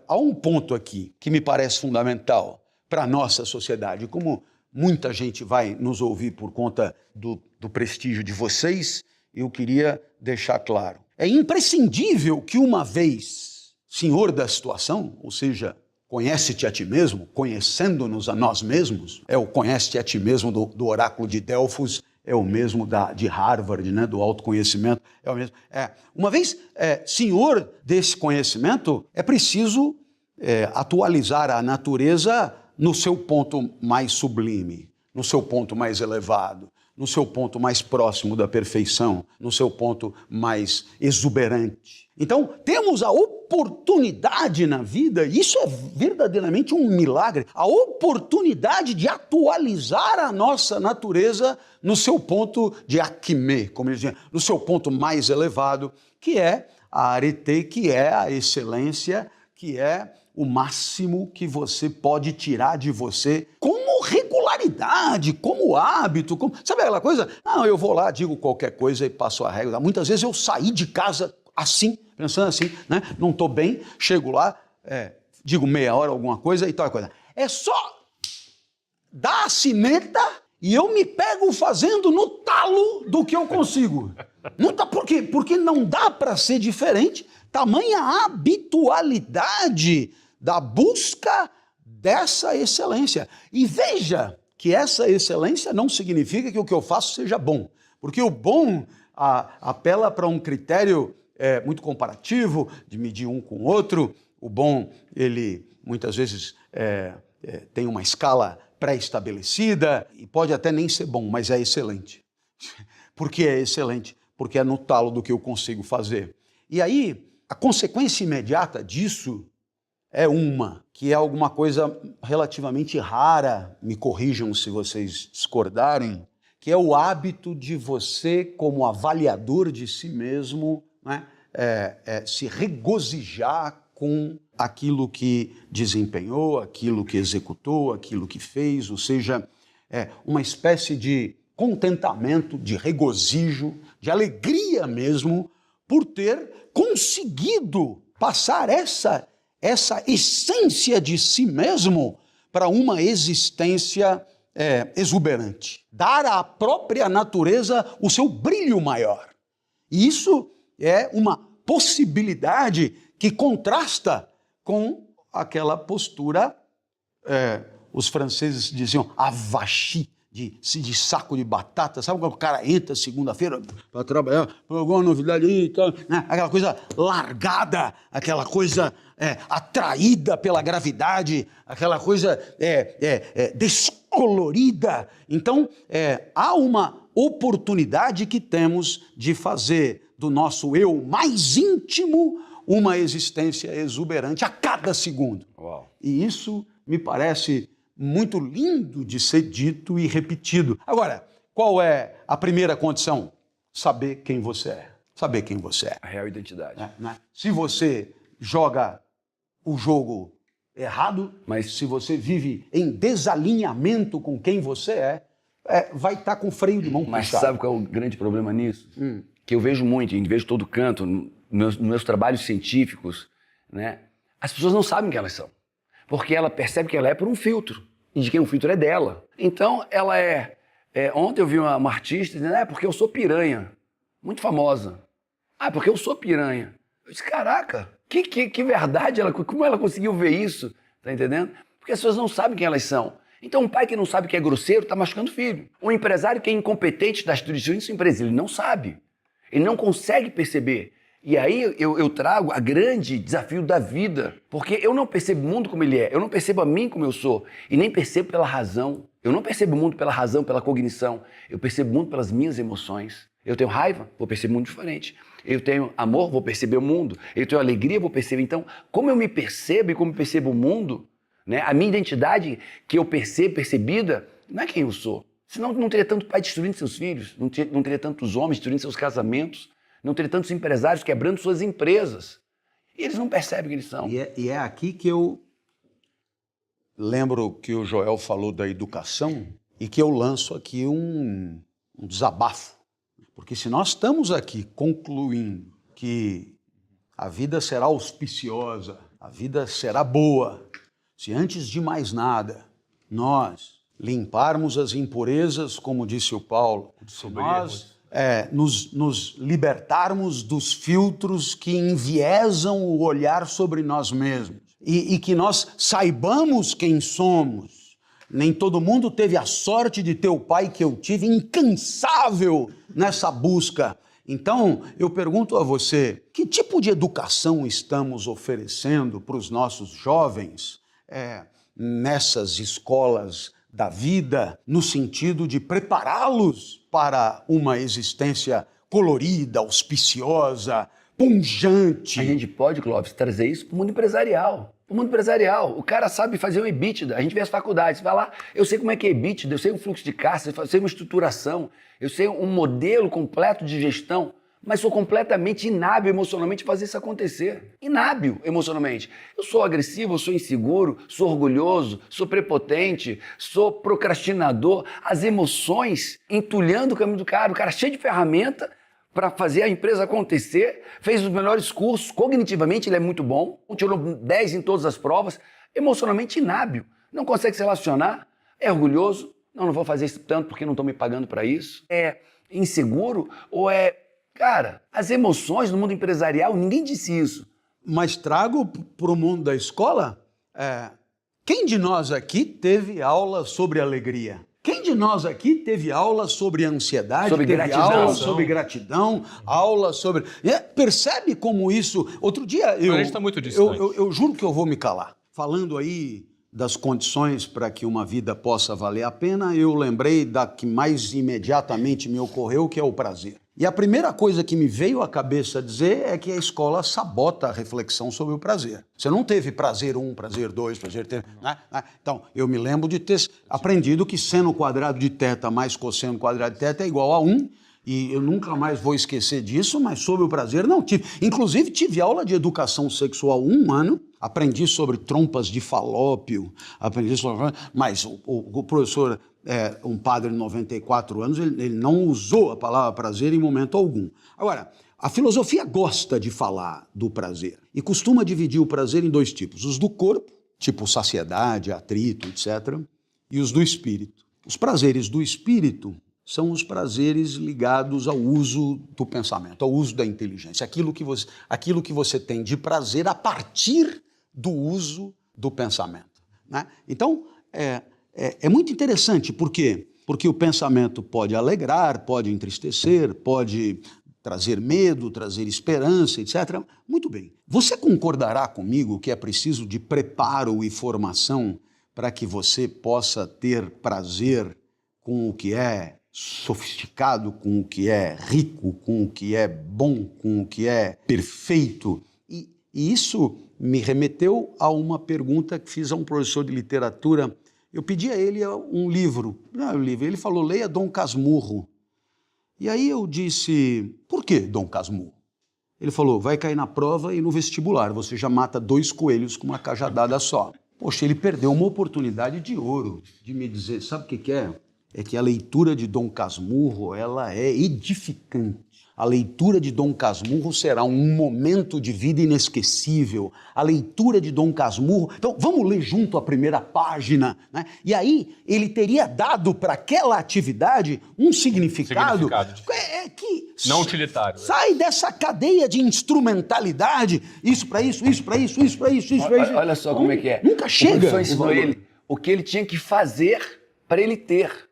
A: há um ponto aqui que me parece fundamental para a nossa sociedade. Como muita gente vai nos ouvir por conta do prestígio de vocês, eu queria deixar claro. É imprescindível que uma vez senhor da situação, ou seja, conhece-te a ti mesmo, conhecendo-nos a nós mesmos, é o conhece-te a ti mesmo do oráculo de Delfos, é o mesmo de Harvard, né, do autoconhecimento, é o mesmo. Uma vez senhor desse conhecimento, é preciso atualizar a natureza no seu ponto mais sublime, no seu ponto mais elevado, no seu ponto mais próximo da perfeição, no seu ponto mais exuberante. Então, temos a oportunidade na vida, isso é verdadeiramente um milagre, a oportunidade de atualizar a nossa natureza no seu ponto de acmê, como eles dizem, no seu ponto mais elevado, que é a arete, que é a excelência, que é o máximo que você pode tirar de você como regularidade, como hábito, sabe aquela coisa? Não, eu vou lá, digo qualquer coisa e passo a regra. Muitas vezes eu saí de casa assim, pensando assim, né? Não estou bem, chego lá, digo meia hora alguma coisa e tal coisa. É só dar a sineta e eu me pego fazendo no talo do que eu consigo. Por quê? Porque não dá para ser diferente, tamanha habitualidade da busca dessa excelência. E veja que essa excelência não significa que o que eu faço seja bom, porque o bom apela para um critério muito comparativo, de medir um com o outro. O bom, ele muitas vezes tem uma escala pré-estabelecida e pode até nem ser bom, mas é excelente. Por que é excelente? Porque é no talo do que eu consigo fazer. E aí, a consequência imediata disso é que é alguma coisa relativamente rara, me corrijam se vocês discordarem, que é o hábito de você, como avaliador de si mesmo, né, se regozijar com aquilo que desempenhou, aquilo que executou, aquilo que fez, ou seja, uma espécie de contentamento, de regozijo, de alegria mesmo, por ter conseguido passar essa essência de si mesmo para uma existência exuberante. Dar à própria natureza o seu brilho maior. E isso é uma possibilidade que contrasta com aquela postura, os franceses diziam avachi, de saco de batata, sabe quando o cara entra segunda-feira para trabalhar, alguma novidade aí e tal, né? Aquela coisa largada, aquela coisa atraída pela gravidade, aquela coisa descolorida. Então, há uma oportunidade que temos de fazer do nosso eu mais íntimo uma existência exuberante a cada segundo.
C: Uau.
A: E isso me parece muito lindo de ser dito e repetido. Agora, qual é a primeira condição? Saber quem você é. Saber quem você é.
C: A real identidade.
A: Né? Se você joga o jogo errado, mas se você vive em desalinhamento com quem você vai estar com freio de mão puxado.
C: Mas sabe qual é o grande problema nisso? Que eu vejo muito, e vejo todo canto, nos meus trabalhos científicos, né? As pessoas não sabem quem elas são. Porque ela percebe que ela é por um filtro, e de quem o filtro é dela. Então, ela ontem eu vi uma artista dizendo, porque eu sou piranha, muito famosa. Porque eu sou piranha. Eu disse, caraca, que verdade, como ela conseguiu ver isso? Tá entendendo? Porque as pessoas não sabem quem elas são. Então, um pai que não sabe que é grosseiro está machucando o filho. Um empresário que é incompetente das instituições de sua empresa, ele não sabe. Ele não consegue perceber. E aí eu trago a grande desafio da vida, porque eu não percebo o mundo como ele é, eu não percebo a mim como eu sou, e nem percebo pela razão. Eu não percebo o mundo pela razão, pela cognição, eu percebo o mundo pelas minhas emoções. Eu tenho raiva, vou perceber o mundo diferente. Eu tenho amor, vou perceber o mundo. Eu tenho alegria, vou perceber. Então, como eu me percebo e como eu percebo o mundo, né, a minha identidade que eu percebida, não é quem eu sou. Senão não teria tanto pai destruindo seus filhos, não teria tantos homens destruindo seus casamentos, não teria tantos empresários quebrando suas empresas. E eles não percebem quem eles são.
A: E é aqui que eu lembro que o Joel falou da educação e que eu lanço aqui um desabafo. Porque se nós estamos aqui concluindo que a vida será auspiciosa, a vida será boa, se antes de mais nada nós limparmos as impurezas, como disse o Paulo, se nós nos libertarmos dos filtros que enviesam o olhar sobre nós mesmos e que nós saibamos quem somos. Nem todo mundo teve a sorte de ter o pai que eu tive, incansável nessa busca. Então, eu pergunto a você, que tipo de educação estamos oferecendo para os nossos jovens nessas escolas da vida, no sentido de prepará-los para uma existência colorida, auspiciosa, pungente?
C: A gente pode, Clóvis, trazer isso para o mundo empresarial. O mundo empresarial, o cara sabe fazer um EBITDA. A gente vê as faculdades, vai lá, eu sei como é que é EBITDA, eu sei um fluxo de caixa, eu sei uma estruturação, eu sei um modelo completo de gestão, mas sou completamente inábil emocionalmente fazer isso acontecer. Inábil emocionalmente. Eu sou agressivo, eu sou inseguro, sou orgulhoso, sou prepotente, sou procrastinador. As emoções entulhando o caminho do cara cheio de ferramenta para fazer a empresa acontecer, fez os melhores cursos, cognitivamente ele é muito bom, tirou 10 em todas as provas, emocionalmente inábil, não consegue se relacionar, é orgulhoso, não vou fazer isso tanto porque não estão me pagando para isso, é inseguro ou é... Cara, as emoções no mundo empresarial, ninguém disse isso.
A: Mas trago para o mundo da escola, quem de nós aqui teve aula sobre alegria? Quem de nós aqui teve aula sobre ansiedade,
C: sobre
A: teve
C: gratidão.
A: aula sobre gratidão, aula sobre... Percebe como isso... Outro dia
E: A gente está muito distante.
A: eu juro que eu vou me calar. Falando aí das condições para que uma vida possa valer a pena, eu lembrei da que mais imediatamente me ocorreu, que é o prazer. E a primeira coisa que me veio à cabeça dizer é que a escola sabota a reflexão sobre o prazer. Você não teve prazer 1, prazer 2, prazer 3... Né? Então, eu me lembro de ter aprendido que seno quadrado de θ mais cosseno quadrado de θ é igual a 1, e eu nunca mais vou esquecer disso, mas sobre o prazer não tive. Inclusive, tive aula de educação sexual 1 ano, aprendi sobre trompas de falópio, mas o professor... um padre de 94 anos, ele não usou a palavra prazer em momento algum. Agora, a filosofia gosta de falar do prazer e costuma dividir o prazer em 2 tipos. Os do corpo, tipo saciedade, atrito, etc., e os do espírito. Os prazeres do espírito são os prazeres ligados ao uso do pensamento, ao uso da inteligência, aquilo que você tem de prazer a partir do uso do pensamento, né? Então, é muito interessante, por quê? Porque o pensamento pode alegrar, pode entristecer, pode trazer medo, trazer esperança, etc. Muito bem. Você concordará comigo que é preciso de preparo e formação para que você possa ter prazer com o que é sofisticado, com o que é rico, com o que é bom, com o que é perfeito? E isso me remeteu a uma pergunta que fiz a um professor de literatura. Eu pedi a ele um livro. Ele falou, leia Dom Casmurro. E aí eu disse, por que Dom Casmurro? Ele falou, vai cair na prova e no vestibular, você já mata 2 coelhos com uma cajadada só. Poxa, ele perdeu uma oportunidade de ouro de me dizer, sabe o que é? É que a leitura de Dom Casmurro, ela é edificante. A leitura de Dom Casmurro será um momento de vida inesquecível. A leitura de Dom Casmurro... Então, vamos ler junto a primeira página, né? E aí, ele teria dado para aquela atividade um significado que
E: não utilitário.
A: Sai dessa cadeia de instrumentalidade. Isso para isso, isso para isso, isso para isso, isso para isso.
C: Olha só como é que é.
A: Nunca chega.
C: O professor ensinou ele o que ele tinha que fazer para ele ter.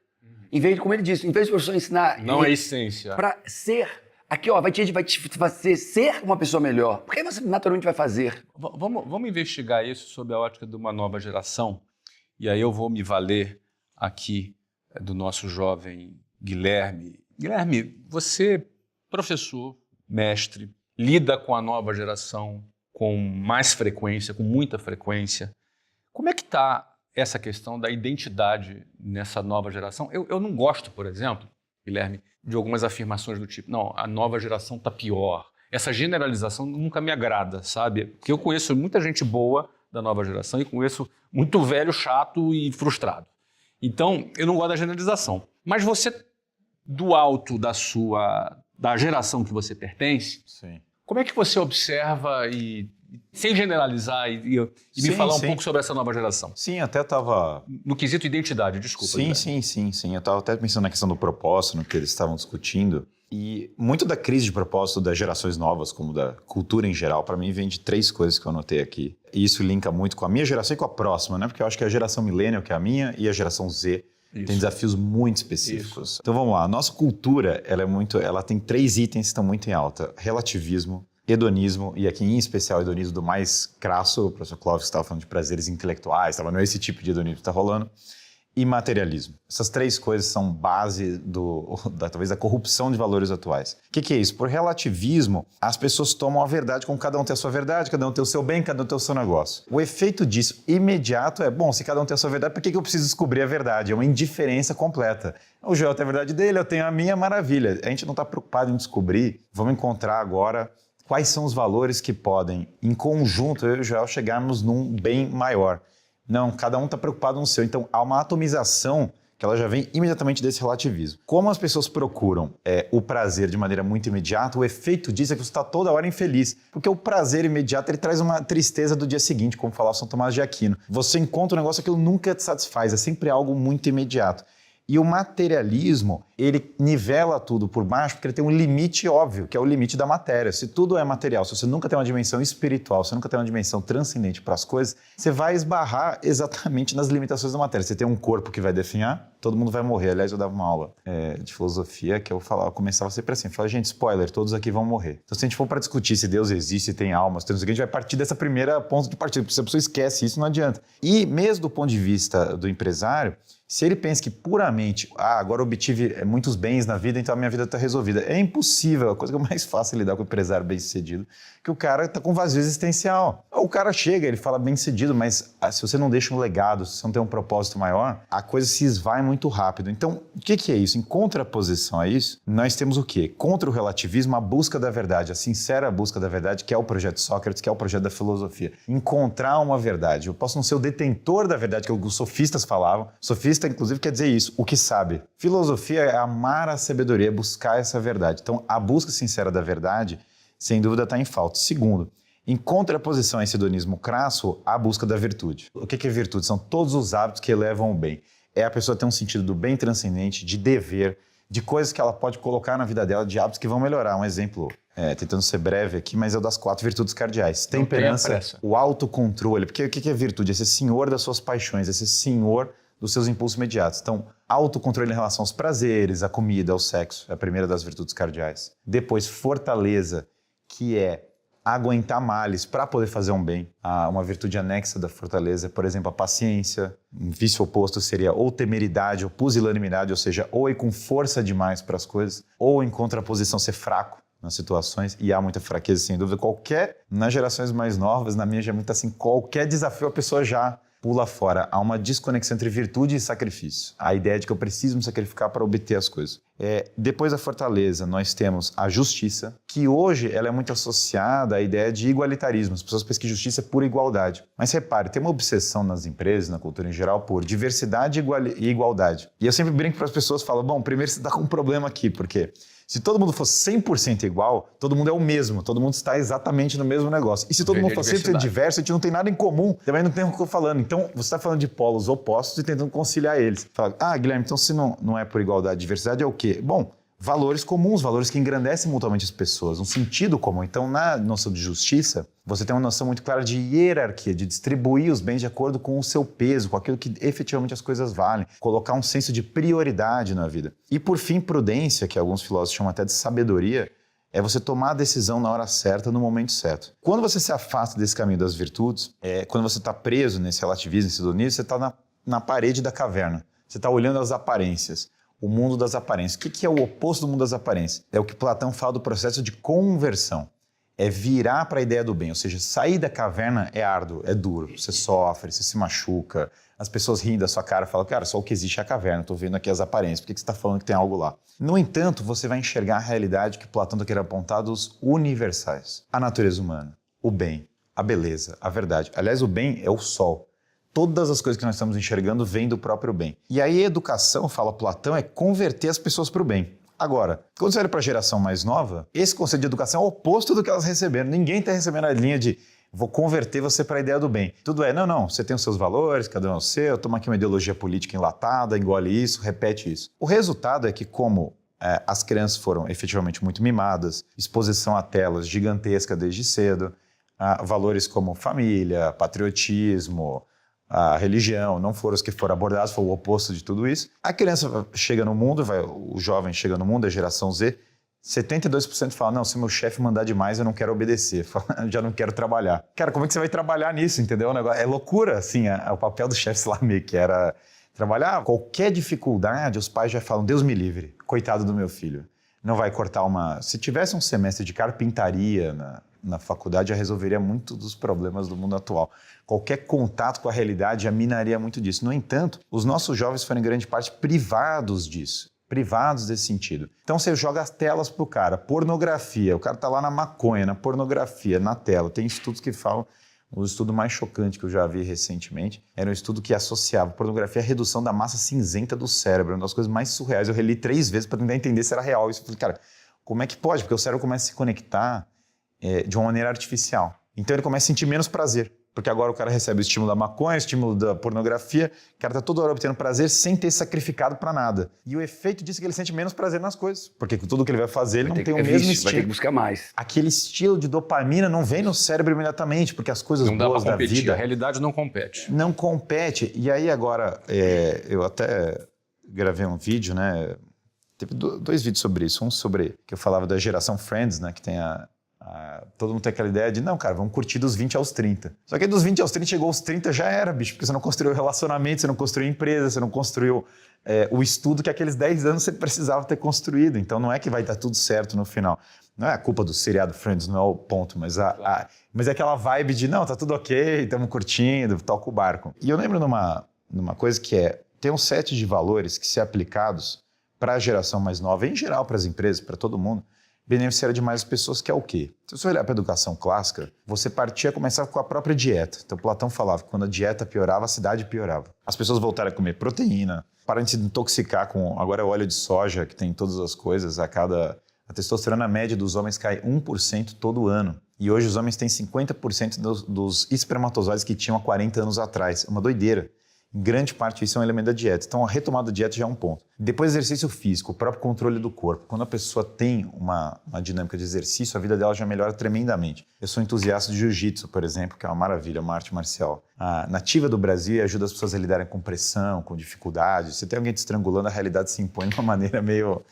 C: Em vez de, como ele disse, em vez de o professor ensinar...
E: Não é a essência.
C: Para ser... Aqui, ó, vai te fazer ser uma pessoa melhor. Porque aí você naturalmente vai fazer.
E: Vamos investigar isso sob a ótica de uma nova geração. E aí eu vou me valer aqui do nosso jovem Guilherme. Guilherme, você, professor, mestre, lida com a nova geração com mais frequência, com muita frequência. Como é que está essa questão da identidade nessa nova geração? Eu não gosto, por exemplo, Guilherme, de algumas afirmações do tipo, não, a nova geração está pior. Essa generalização nunca me agrada, sabe? Porque eu conheço muita gente boa da nova geração e conheço muito velho, chato e frustrado. Então, eu não gosto da generalização. Mas você, do alto da geração que você pertence,
D: Sim.
E: como é que você observa e Sem generalizar e me
D: Sim,
E: falar um
D: sim.
E: pouco sobre essa nova geração.
D: Sim, até estava...
E: No quesito identidade, desculpa.
D: Sim,
E: Guilherme.
D: sim. Eu estava até pensando na questão do propósito, no que eles estavam discutindo. E muito da crise de propósito das gerações novas, como da cultura em geral, para mim vem de 3 coisas que eu anotei aqui. E isso linka muito com a minha geração e com a próxima, né? Porque eu acho que a geração millennial, que é a minha, e a geração Z, tem desafios muito específicos. Então vamos lá, a nossa cultura, ela tem 3 itens que estão muito em alta. Relativismo, hedonismo, e aqui em especial hedonismo do mais crasso, o professor Clóvis estava falando de prazeres intelectuais, não é esse tipo de hedonismo que está rolando, e materialismo. Essas 3 coisas são base talvez da corrupção de valores atuais. O que é isso? Por relativismo, as pessoas tomam a verdade como cada um tem a sua verdade, cada um tem o seu bem, cada um tem o seu negócio. O efeito disso imediato é, bom, se cada um tem a sua verdade, por que eu preciso descobrir a verdade? É uma indiferença completa. O Joel tem a verdade dele, eu tenho a minha, maravilha. A gente não está preocupado em descobrir, vamos encontrar agora quais são os valores que podem, em conjunto, eu e o Joel, chegarmos num bem maior. Não, cada um está preocupado no seu. Então, há uma atomização que ela já vem imediatamente desse relativismo. Como as pessoas procuram o prazer de maneira muito imediata, o efeito disso é que você está toda hora infeliz. Porque o prazer imediato, ele traz uma tristeza do dia seguinte, como falava São Tomás de Aquino. Você encontra um negócio que nunca te satisfaz, é sempre algo muito imediato. E o materialismo, ele nivela tudo por baixo porque ele tem um limite óbvio, que é o limite da matéria. Se tudo é material, se você nunca tem uma dimensão espiritual, se você nunca tem uma dimensão transcendente para as coisas, você vai esbarrar exatamente nas limitações da matéria. Você tem um corpo que vai definhar, todo mundo vai morrer. Aliás, eu dava uma aula de filosofia que eu começava sempre assim, eu falava, gente, spoiler, todos aqui vão morrer. Então, se a gente for para discutir se Deus existe, se tem alma, se tem, a gente vai partir dessa primeira ponto de partida, porque se a pessoa esquece isso, não adianta. E mesmo do ponto de vista do empresário, se ele pensa que puramente, agora eu obtive muitos bens na vida, então a minha vida está resolvida. É impossível, a coisa que é mais fácil lidar com o empresário bem-sucedido, que o cara está com vazio existencial. O cara chega, ele fala bem-sucedido, mas se você não deixa um legado, se você não tem um propósito maior, a coisa se esvai muito rápido. Então, o que é isso? Em contraposição a isso, nós temos o quê? Contra o relativismo, a busca da verdade, a sincera busca da verdade, que é o projeto Sócrates, que é o projeto da filosofia. Encontrar uma verdade. Eu posso não ser o detentor da verdade, que os sofistas falavam. Sofista, inclusive, quer dizer isso, o que sabe. Filosofia é amar a sabedoria, é buscar essa verdade. Então, a busca sincera da verdade, sem dúvida, está em falta. Segundo, em contraposição a esse hedonismo crasso, a busca da virtude. O que é virtude? São todos os hábitos que elevam o bem. É a pessoa ter um sentido do bem transcendente, de dever, de coisas que ela pode colocar na vida dela, de hábitos que vão melhorar. Um exemplo, tentando ser breve aqui, mas é o das 4 virtudes cardeais. Temperança, o autocontrole. Porque o que é virtude? É ser senhor das suas paixões, é ser senhor dos seus impulsos imediatos. Então, autocontrole em relação aos prazeres, à comida, ao sexo, é a primeira das virtudes cardeais. Depois, fortaleza, que é aguentar males para poder fazer um bem. Uma virtude anexa da fortaleza, por exemplo, a paciência. Um vício oposto seria ou temeridade ou pusilanimidade, ou seja, ou ir com força demais para as coisas, ou em contraposição ser fraco nas situações, e há muita fraqueza, sem dúvida. Nas gerações mais novas, na minha já é muito assim, qualquer desafio a pessoa já pula fora. Há uma desconexão entre virtude e sacrifício. A ideia de que eu preciso me sacrificar para obter as coisas. Depois da fortaleza, nós temos a justiça, que hoje ela é muito associada à ideia de igualitarismo. As pessoas pensam que justiça é pura igualdade. Mas repare, tem uma obsessão nas empresas, na cultura em geral, por diversidade e igualdade. E eu sempre brinco para as pessoas, falo, bom, primeiro você está com um problema aqui, porque se todo mundo fosse 100% igual, todo mundo é o mesmo, todo mundo está exatamente no mesmo negócio. E se todo mundo fosse 100% diverso, a gente não tem nada em comum, também não tem o que eu estou falando. Então, você está falando de polos opostos e tentando conciliar eles. Fala, Guilherme, então se não é por igualdade e diversidade, é o quê? Bom, valores comuns, valores que engrandecem mutuamente as pessoas, um sentido comum. Então, na noção de justiça, você tem uma noção muito clara de hierarquia, de distribuir os bens de acordo com o seu peso, com aquilo que efetivamente as coisas valem, colocar um senso de prioridade na vida. E, por fim, prudência, que alguns filósofos chamam até de sabedoria, é você tomar a decisão na hora certa, no momento certo. Quando você se afasta desse caminho das virtudes, quando você está preso nesse relativismo, nesse hedonismo, você está na parede da caverna. Você está olhando as aparências. O mundo das aparências. O que é o oposto do mundo das aparências? É o que Platão fala do processo de conversão. É virar para a ideia do bem. Ou seja, sair da caverna é árduo, é duro. Você sofre, você se machuca. As pessoas riem da sua cara e falam, cara, só o que existe é a caverna. Estou vendo aqui as aparências. Por que você está falando que tem algo lá? No entanto, você vai enxergar a realidade que Platão está querendo apontar dos universais. A natureza humana, o bem, a beleza, a verdade. Aliás, o bem é o sol. Todas as coisas que nós estamos enxergando vêm do próprio bem. E aí a educação, fala Platão, é converter as pessoas para o bem. Agora, quando você olha para a geração mais nova, esse conceito de educação é o oposto do que elas receberam. Ninguém está recebendo a linha de Vou converter você para a ideia do bem. Tudo é, não, você tem os seus valores, cada um é o seu, toma aqui uma ideologia política enlatada, engole isso, repete isso. O resultado é que como as crianças foram efetivamente muito mimadas, exposição a telas gigantesca desde cedo, valores como família, patriotismo, a religião, não foram os que foram abordados, foi o oposto de tudo isso. A criança chega no mundo, o jovem chega no mundo, a geração Z, 72% fala, não, se meu chefe mandar demais, eu não quero obedecer, já não quero trabalhar. Cara, como é que você vai trabalhar nisso, entendeu? É loucura, assim, o papel do chefe lá meio que era trabalhar. Qualquer dificuldade, os pais já falam, Deus me livre, coitado do meu filho. Não vai cortar Se tivesse um semestre de carpintaria na faculdade, já resolveria muito dos problemas do mundo atual. Qualquer contato com a realidade já minaria muito disso. No entanto, os nossos jovens foram em grande parte privados disso. Privados desse sentido. Então você joga as telas pro cara, pornografia, o cara tá lá na maconha, na pornografia, na tela. Tem estudos que falam, o estudo mais chocante que eu já vi recentemente, era um estudo que associava pornografia à redução da massa cinzenta do cérebro, uma das coisas mais surreais. Eu reli 3 vezes para tentar entender se era real isso. Eu falei, cara, como é que pode? Porque o cérebro começa a se conectar de uma maneira artificial. Então ele começa a sentir menos prazer. Porque agora o cara recebe o estímulo da maconha, o estímulo da pornografia, o cara tá toda hora obtendo prazer sem ter sacrificado para nada. E o efeito disso é que ele sente menos prazer nas coisas. Porque tudo que ele vai fazer, ele não tem o mesmo estilo.
C: Vai ter que buscar mais.
D: Aquele estilo de dopamina não vem no cérebro imediatamente, porque as coisas
E: boas da vida... Não dá pra competir, a realidade não compete.
D: Não compete. E aí agora, eu até gravei um vídeo, né? Teve 2 vídeos sobre isso. Um sobre, que eu falava da geração Friends, né? Que tem todo mundo tem aquela ideia de, não, cara, vamos curtir dos 20 aos 30. Só que aí dos 20 aos 30 chegou aos 30 já era, bicho, porque você não construiu relacionamento, você não construiu empresa, você não construiu o estudo que aqueles 10 anos você precisava ter construído. Então não é que vai dar tudo certo no final. Não é a culpa do seriado Friends, não é o ponto, mas mas é aquela vibe de, não, tá tudo ok, estamos curtindo, toca o barco. E eu lembro numa coisa que tem um set de valores que, se aplicados para a geração mais nova, em geral para as empresas, para todo mundo, beneficiaria demais as pessoas, que é o quê? Se você olhar para a educação clássica, você começava com a própria dieta. Então Platão falava que quando a dieta piorava, a cidade piorava. As pessoas voltaram a comer proteína, pararam de se intoxicar com, agora, óleo de soja, que tem todas as coisas, a testosterona média dos homens cai 1% todo ano. E hoje os homens têm 50% dos espermatozoides que tinham há 40 anos atrás. É uma doideira. Em grande parte isso é um elemento da dieta. Então a retomada da dieta já é um ponto. Depois exercício físico, o próprio controle do corpo. Quando a pessoa tem uma dinâmica de exercício, a vida dela já melhora tremendamente. Eu sou entusiasta de jiu-jitsu, por exemplo, que é uma maravilha, uma arte marcial nativa do Brasil e ajuda as pessoas a lidarem com pressão, com dificuldades. Se tem alguém te estrangulando, a realidade se impõe de uma maneira meio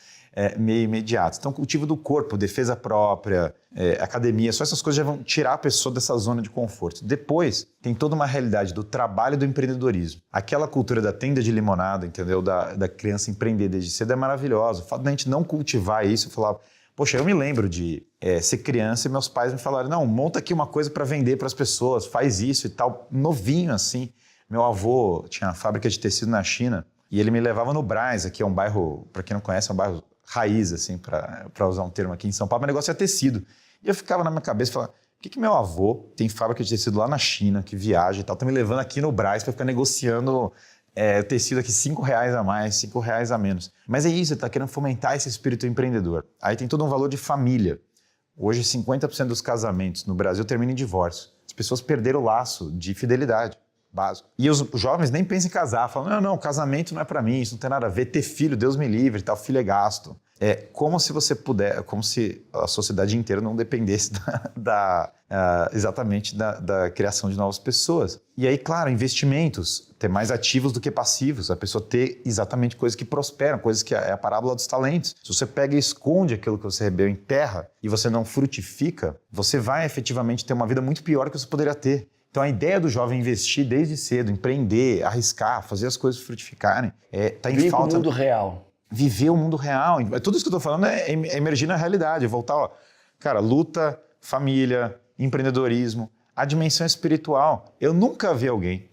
D: imediata. Então, cultivo do corpo, defesa própria, academia, só essas coisas já vão tirar a pessoa dessa zona de conforto. Depois, tem toda uma realidade do trabalho e do empreendedorismo. Aquela cultura da tenda de limonada, entendeu? Da criança empreender desde cedo é maravilhosa. O fato da gente não cultivar isso, eu falava, poxa, eu me lembro de ser criança e meus pais me falaram, não, monta aqui uma coisa para vender para as pessoas, faz isso e tal, novinho assim. Meu avô tinha uma fábrica de tecido na China e ele me levava no Brás, aqui é um bairro, para quem não conhece, é um bairro raiz, assim, para usar um termo aqui em São Paulo, mas o negócio é tecido. E eu ficava na minha cabeça e falava, por que meu avô tem fábrica de tecido lá na China, que viaja e tal, tá me levando aqui no Brás para ficar negociando tecido aqui R$5 a mais, R$5 a menos. Mas é isso, ele tá querendo fomentar esse espírito empreendedor. Aí tem todo um valor de família. Hoje 50% dos casamentos no Brasil terminam em divórcio. As pessoas perderam o laço de fidelidade. Básico. E os jovens nem pensam em casar, falam, não, casamento não é pra mim, isso não tem nada a ver, ter filho, Deus me livre, tal, filho é gasto. É como se você como se a sociedade inteira não dependesse exatamente da criação de novas pessoas. E aí, claro, investimentos, ter mais ativos do que passivos, a pessoa ter exatamente coisas que prosperam, coisas que é a parábola dos talentos. Se você pega e esconde aquilo que você recebeu em terra e você não frutifica, você vai efetivamente ter uma vida muito pior do que você poderia ter. Então a ideia do jovem investir desde cedo, empreender, arriscar, fazer as coisas frutificarem, tá em falta.
C: Viver o mundo real.
D: Viver o mundo real. Tudo isso que eu estou falando é emergir na realidade, voltar, cara, luta, família, empreendedorismo, a dimensão espiritual. Eu nunca vi alguém,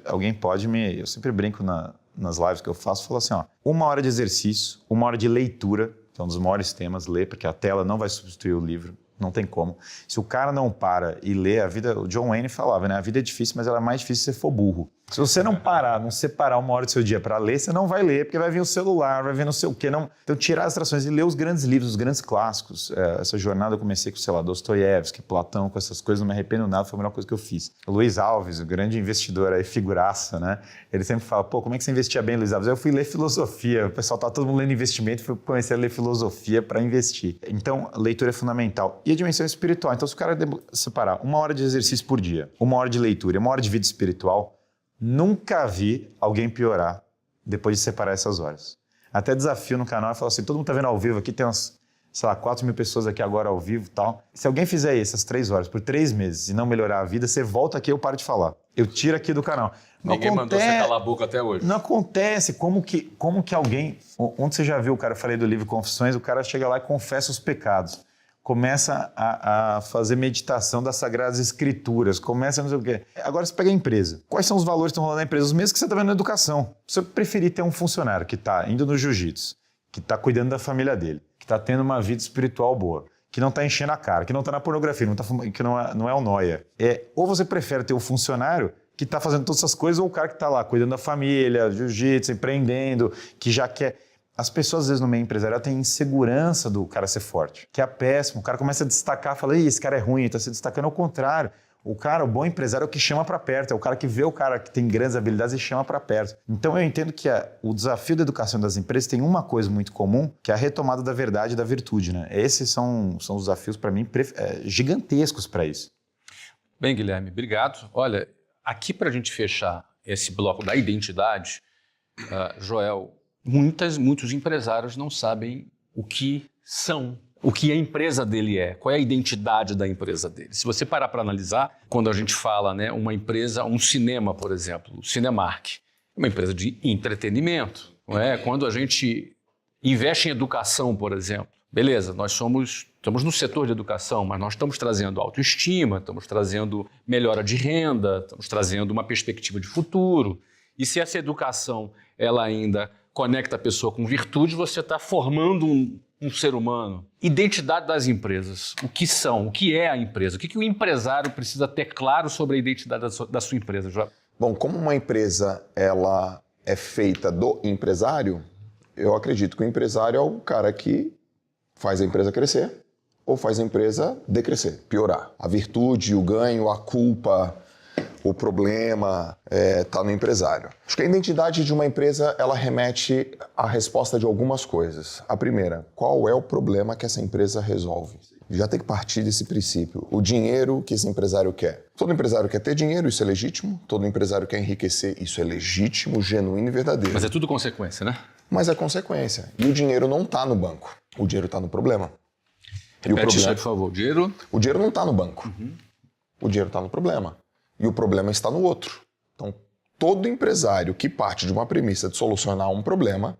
D: alguém pode me... Eu sempre brinco nas lives que eu faço, falo assim, 1 hora de exercício, 1 hora de leitura, que é um dos maiores temas, ler, porque a tela não vai substituir o livro. Não tem como. Se o cara não para e lê a vida... O John Wayne falava, né? A vida é difícil, mas ela é mais difícil se você for burro. Se você não parar, não separar uma hora do seu dia para ler, você não vai ler, porque vai vir o celular, vai vir não sei o quê. Não. Então, tirar as distrações e ler os grandes livros, os grandes clássicos. Essa jornada eu comecei com, sei lá, Dostoiévski, Platão, com essas coisas, não me arrependo nada, foi a melhor coisa que eu fiz. O Luiz Alves, o grande investidor aí, figuraça, né? Ele sempre fala, pô, como é que você investia bem, Luiz Alves? Eu fui ler filosofia, o pessoal tá todo mundo lendo investimento, comecei a ler filosofia para investir. Então, a leitura é fundamental. E a dimensão espiritual. Então, se o cara separar 1 hora de exercício por dia, 1 hora de leitura, 1 hora de vida espiritual, nunca vi alguém piorar depois de separar essas horas. Até desafio no canal, eu falo assim, todo mundo tá vendo ao vivo aqui, tem umas, sei lá, 4.000 pessoas aqui agora ao vivo e tal. Se alguém fizer essas 3 horas por 3 meses e não melhorar a vida, você volta aqui e eu paro de falar. Eu tiro aqui do canal.
E: Ninguém mandou você calar a boca até hoje.
D: Não acontece. Como que alguém... Onde você já viu o cara, eu falei do livro Confissões, o cara chega lá e confessa os pecados. Começa a fazer meditação das Sagradas Escrituras, começa a não sei o quê. Agora você pega a empresa. Quais são os valores que estão rolando na empresa? Os mesmos que você está vendo na educação. Se eu preferir ter um funcionário que está indo no jiu-jitsu, que está cuidando da família dele, que está tendo uma vida espiritual boa, que não está enchendo a cara, que não está na pornografia, que não é o nóia. Ou você prefere ter o funcionário que está fazendo todas essas coisas, ou o cara que está lá cuidando da família, jiu-jitsu, empreendendo, que já quer... As pessoas, às vezes, no meio empresarial têm insegurança do cara ser forte, que é péssimo. O cara começa a destacar, fala, esse cara é ruim, está se destacando. Ao contrário, o bom empresário é o que chama para perto, é o cara que vê o cara que tem grandes habilidades e chama para perto. Então, eu entendo que o desafio da educação das empresas tem uma coisa muito comum, que é a retomada da verdade e da virtude, né? Esses são os desafios, para mim, gigantescos para isso.
E: Bem, Guilherme, obrigado. Olha, aqui para a gente fechar esse bloco da identidade, Joel... Muitos empresários não sabem o que são, o que a empresa dele é, qual é a identidade da empresa dele. Se você parar para analisar, quando a gente fala, né, uma empresa, um cinema, por exemplo, o Cinemark, é uma empresa de entretenimento. Não é? Quando a gente investe em educação, por exemplo, beleza, nós estamos no setor de educação, mas nós estamos trazendo autoestima, estamos trazendo melhora de renda, estamos trazendo uma perspectiva de futuro. E se essa educação ela ainda conecta a pessoa com virtude, você está formando um ser humano. Identidade das empresas. O que são? O que é a empresa? O que o empresário precisa ter claro sobre a identidade da sua empresa, João?
B: Bom, como uma empresa ela é feita do empresário, eu acredito que o empresário é o cara que faz a empresa crescer ou faz a empresa decrescer, piorar. A virtude, o ganho, a culpa... O problema está no empresário. Acho que a identidade de uma empresa ela remete à resposta de algumas coisas. A primeira, qual é o problema que essa empresa resolve? Já tem que partir desse princípio. O dinheiro que esse empresário quer. Todo empresário quer ter dinheiro, isso é legítimo. Todo empresário quer enriquecer, isso é legítimo, genuíno e verdadeiro.
E: Mas é tudo consequência, né?
B: Mas é consequência. E o dinheiro não está no banco. O dinheiro está no problema.
E: Repete isso aí, por favor.
B: O dinheiro não está no banco. O dinheiro está no problema. E o problema está no outro. Então, todo empresário que parte de uma premissa de solucionar um problema,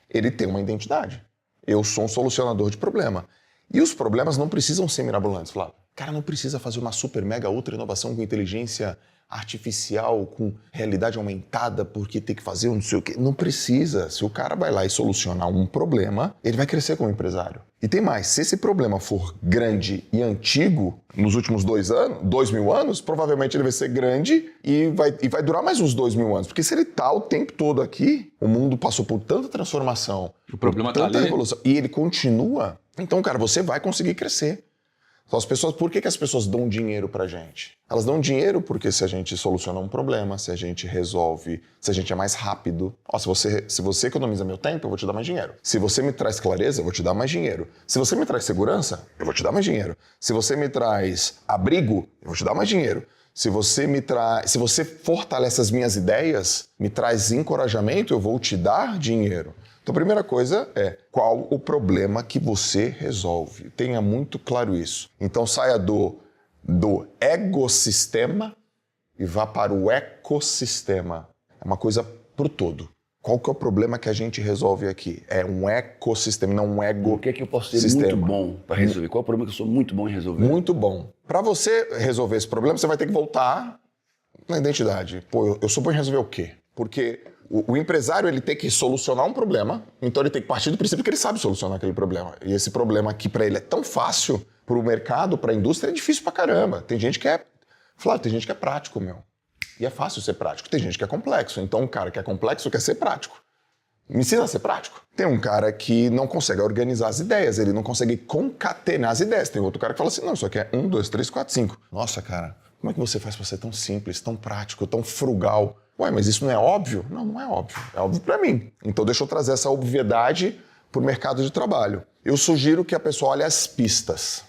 B: ele tem uma identidade. Eu sou um solucionador de problema. E os problemas não precisam ser mirabolantes, Flávio. O cara não precisa fazer uma super, mega, ultra inovação com inteligência artificial, com realidade aumentada, porque tem que fazer um não sei o quê. Não precisa. Se o cara vai lá e solucionar um problema, ele vai crescer como empresário. E tem mais, se esse problema for grande e antigo, nos últimos 2.000 anos, provavelmente ele vai ser grande e vai durar mais uns 2.000 anos. Porque se ele está o tempo todo aqui, o mundo passou por tanta transformação,
E: o problema
B: tanta
E: tá ali.
B: revolução, e ele continua, então, cara, você vai conseguir crescer. Então, por que as pessoas dão dinheiro pra gente? Elas dão dinheiro porque se a gente soluciona um problema, se a gente resolve, se a gente é mais rápido. Se você economiza meu tempo, eu vou te dar mais dinheiro. Se você me traz clareza, eu vou te dar mais dinheiro. Se você me traz segurança, eu vou te dar mais dinheiro. Se você me traz abrigo, eu vou te dar mais dinheiro. Se você fortalece as minhas ideias, me traz encorajamento, eu vou te dar dinheiro. Então, a primeira coisa é qual o problema que você resolve. Tenha muito claro isso. Então, saia do egossistema e vá para o ecossistema. É uma coisa pro todo. Qual que é o problema que a gente resolve aqui? É um ecossistema, não um ego.
C: O que é que eu posso ser muito bom para resolver? Qual é o problema que eu sou muito bom em resolver?
B: Muito bom. Para você resolver esse problema, você vai ter que voltar na identidade. Pô, eu sou bom em resolver o quê? Porque o empresário ele tem que solucionar um problema, então ele tem que partir do princípio que ele sabe solucionar aquele problema. E esse problema aqui para ele é tão fácil, para o mercado, para a indústria, é difícil pra caramba. Tem gente que é prático, meu. E é fácil ser prático. Tem gente que é complexo. Então, um cara que é complexo quer ser prático. Me ensina a ser prático. Tem um cara que não consegue organizar as ideias, ele não consegue concatenar as ideias. Tem outro cara que fala assim, não, isso aqui é 1, 2, 3, 4, 5. Nossa, cara, como é que você faz pra ser tão simples, tão prático, tão frugal? Ué, mas isso não é óbvio? Não, não é óbvio. É óbvio pra mim. Então deixa eu trazer essa obviedade pro mercado de trabalho. Eu sugiro que a pessoa olhe as pistas.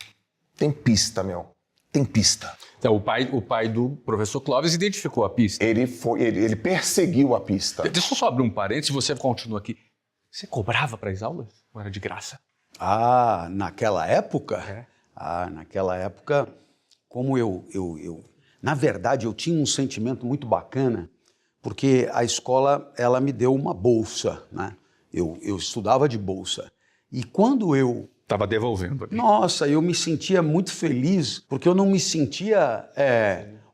B: Tem pista, meu. Tem pista.
E: Então, o pai do professor Clóvis identificou a pista.
B: Ele perseguiu a pista.
E: Deixa eu só abrir um parênteses, você continua aqui. Você cobrava para as aulas? Ou era de graça?
A: Naquela época? Naquela época, como na verdade, eu tinha um sentimento muito bacana, porque a escola, ela me deu uma bolsa, né? Eu estudava de bolsa. E quando eu...
E: Estava devolvendo.
A: Nossa, eu me sentia muito feliz, porque eu não me sentia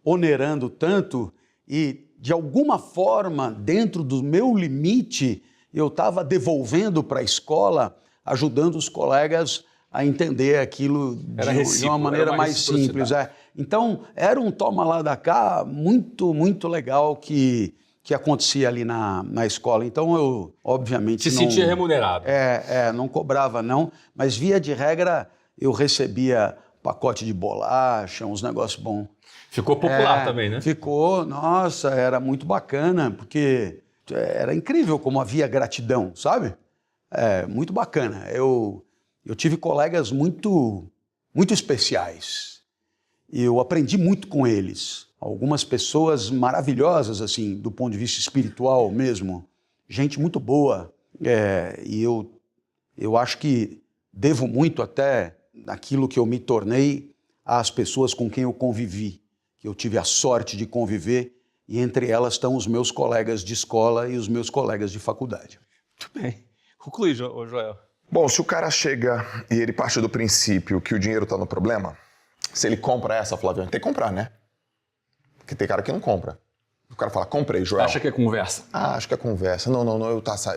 A: onerando tanto e, de alguma forma, dentro do meu limite, eu estava devolvendo para a escola, ajudando os colegas a entender aquilo de uma maneira mais simples. Então, era um toma lá da cá muito, muito legal que acontecia ali na escola. Então, eu, obviamente...
E: Se sentia remunerado.
A: Não cobrava, não. Mas, via de regra, eu recebia pacote de bolacha, uns negócios bons.
E: Ficou popular também, né?
A: Ficou. Nossa, era muito bacana, porque era incrível como havia gratidão, sabe? Muito bacana. Eu tive colegas muito, muito especiais. Eu aprendi muito com eles. Algumas pessoas maravilhosas, assim, do ponto de vista espiritual mesmo. Gente muito boa. E eu acho que devo muito até daquilo que eu me tornei às pessoas com quem eu convivi, que eu tive a sorte de conviver, e entre elas estão os meus colegas de escola e os meus colegas de faculdade.
E: Muito bem. Conclui, Joel.
B: Bom, se o cara chega e ele parte do princípio que o dinheiro está no problema, se ele compra essa, Flávio, tem que comprar, né? Porque tem cara que não compra. O cara fala, comprei, Joel.
E: Acha que é conversa?
B: Acho que é conversa. Não,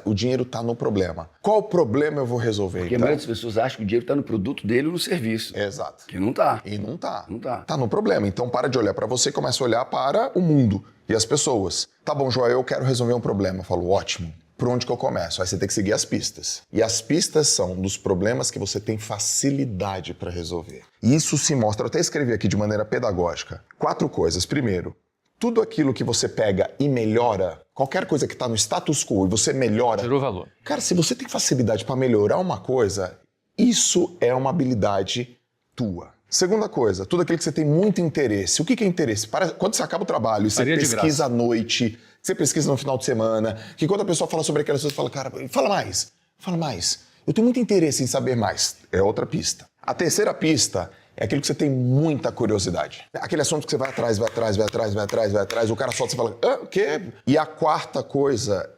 B: o dinheiro tá no problema. Qual problema eu vou resolver,
C: Porque a maioria das pessoas acha que o dinheiro tá no produto dele ou no serviço.
B: Exato.
C: Que não tá.
B: E não tá.
C: Não tá.
B: Tá no problema. Então para de olhar para você e começa a olhar para o mundo e as pessoas. Tá bom, Joel, eu quero resolver um problema. Eu falo, ótimo. Por onde que eu começo? Aí você tem que seguir as pistas. E as pistas são dos problemas que você tem facilidade para resolver. E isso se mostra, eu até escrevi aqui de maneira pedagógica. 4 coisas. Primeiro, tudo aquilo que você pega e melhora, qualquer coisa que está no status quo e você melhora...
E: Gerou valor.
B: Cara, se você tem facilidade para melhorar uma coisa, isso é uma habilidade tua. Segunda coisa, tudo aquilo que você tem muito interesse. O que é interesse? Quando você acaba o trabalho e você pesquisa à noite, você pesquisa no final de semana, que quando a pessoa fala sobre aquelas coisas, fala, cara, fala mais. Eu tenho muito interesse em saber mais. É outra pista. A terceira pista é aquilo que você tem muita curiosidade. Aquele assunto que você vai atrás, o cara solta e você fala, o quê? E a quarta coisa,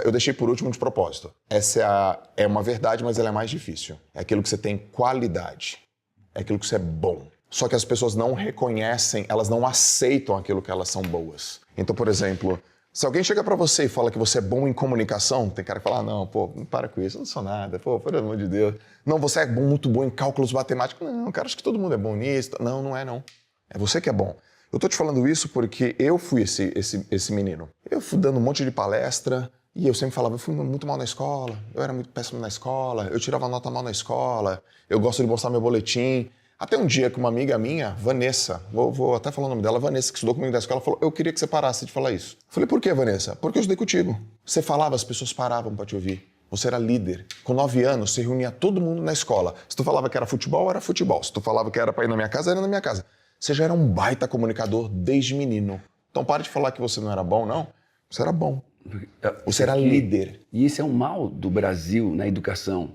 B: eu deixei por último de propósito. Essa é uma verdade, mas ela é mais difícil. É aquilo que você tem qualidade. É aquilo que você é bom. Só que as pessoas não reconhecem, elas não aceitam aquilo que elas são boas. Então, por exemplo, se alguém chega pra você e fala que você é bom em comunicação, tem cara que fala, não, para com isso, eu não sou nada, pelo amor de Deus. Não, você é muito bom em cálculos matemáticos. Não, cara, acho que todo mundo é bom nisso. Não, não é não. É você que é bom. Eu tô te falando isso porque eu fui esse menino. Eu fui dando um monte de palestra e eu sempre falava, eu fui muito mal na escola, eu era muito péssimo na escola, eu tirava nota mal na escola, eu gosto de mostrar meu boletim. Até um dia que uma amiga minha, Vanessa, vou até falar o nome dela, Vanessa, que estudou comigo na escola, falou, eu queria que você parasse de falar isso. Eu falei, por que, Vanessa? Porque eu estudei contigo. Você falava, as pessoas paravam pra te ouvir. Você era líder. Com 9 anos, você reunia todo mundo na escola. Se tu falava que era futebol, era futebol. Se tu falava que era pra ir na minha casa, era na minha casa. Você já era um baita comunicador desde menino. Então para de falar que você não era bom, não. Você era bom. Você era líder.
C: E esse é o mal do Brasil na educação.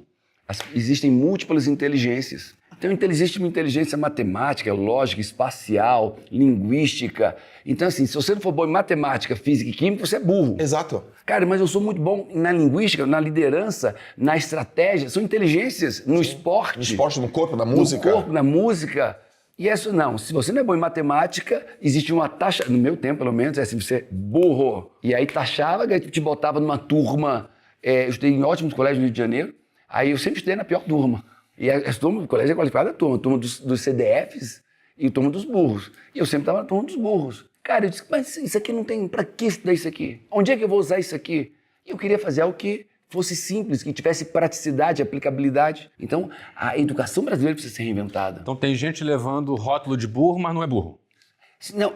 C: Existem múltiplas inteligências. Então, existe uma inteligência matemática, lógica, espacial, linguística. Então, assim, se você não for bom em matemática, física e química, você é burro.
B: Exato.
C: Cara, mas eu sou muito bom na linguística, na liderança, na estratégia. São inteligências no esporte.
B: No esporte, no corpo, na música.
C: No corpo, na música. E isso não, se você não é bom em matemática, existe uma taxa, no meu tempo pelo menos, é assim, você é burro. E aí taxava, te botava numa turma, eu estudei em ótimos colégios no Rio de Janeiro, aí eu sempre estudei na pior turma. E a turma do colégio é qualificada a turma dos CDFs e a turma dos burros. E eu sempre estava na turma dos burros. Cara, eu disse, mas isso aqui não tem... Pra que estudar isso aqui? Onde é que eu vou usar isso aqui? E eu queria fazer algo que fosse simples, que tivesse praticidade, aplicabilidade. Então, a educação brasileira precisa ser reinventada.
E: Então tem gente levando rótulo de burro, mas não é burro.
C: Não,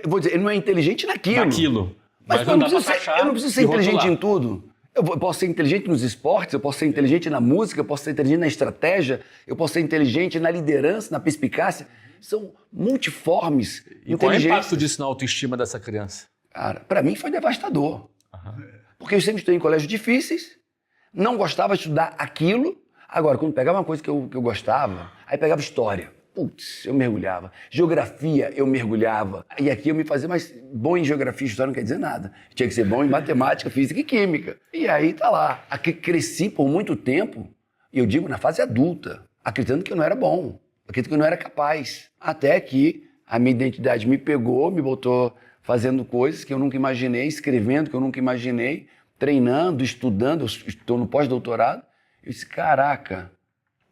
C: vou dizer, ele não é inteligente naquilo. Mas
E: não dá pra
C: eu não preciso ser
E: e
C: inteligente
E: rotular.
C: em tudo. Eu posso ser inteligente nos esportes, eu posso ser inteligente na música, eu posso ser inteligente na estratégia, eu posso ser inteligente na liderança, na perspicácia. São multiformes
E: E qual é o
C: inteligências.
E: impacto disso na autoestima dessa criança?
C: Cara, pra mim foi devastador. Porque eu sempre estudei em colégios difíceis, não gostava de estudar aquilo. Agora, quando pegava uma coisa que eu gostava, aí pegava história. Putz, eu mergulhava. Geografia, eu mergulhava. E aqui eu me fazia mais bom em geografia e história não quer dizer nada. Tinha que ser bom em matemática, física e química. E aí tá lá. Aqui cresci por muito tempo, e eu digo na fase adulta, acreditando que eu não era bom, acreditando que eu não era capaz. Até que a minha identidade me pegou, me botou fazendo coisas que eu nunca imaginei, escrevendo que eu nunca imaginei, treinando, estudando, eu estou no pós-doutorado. Eu disse, caraca,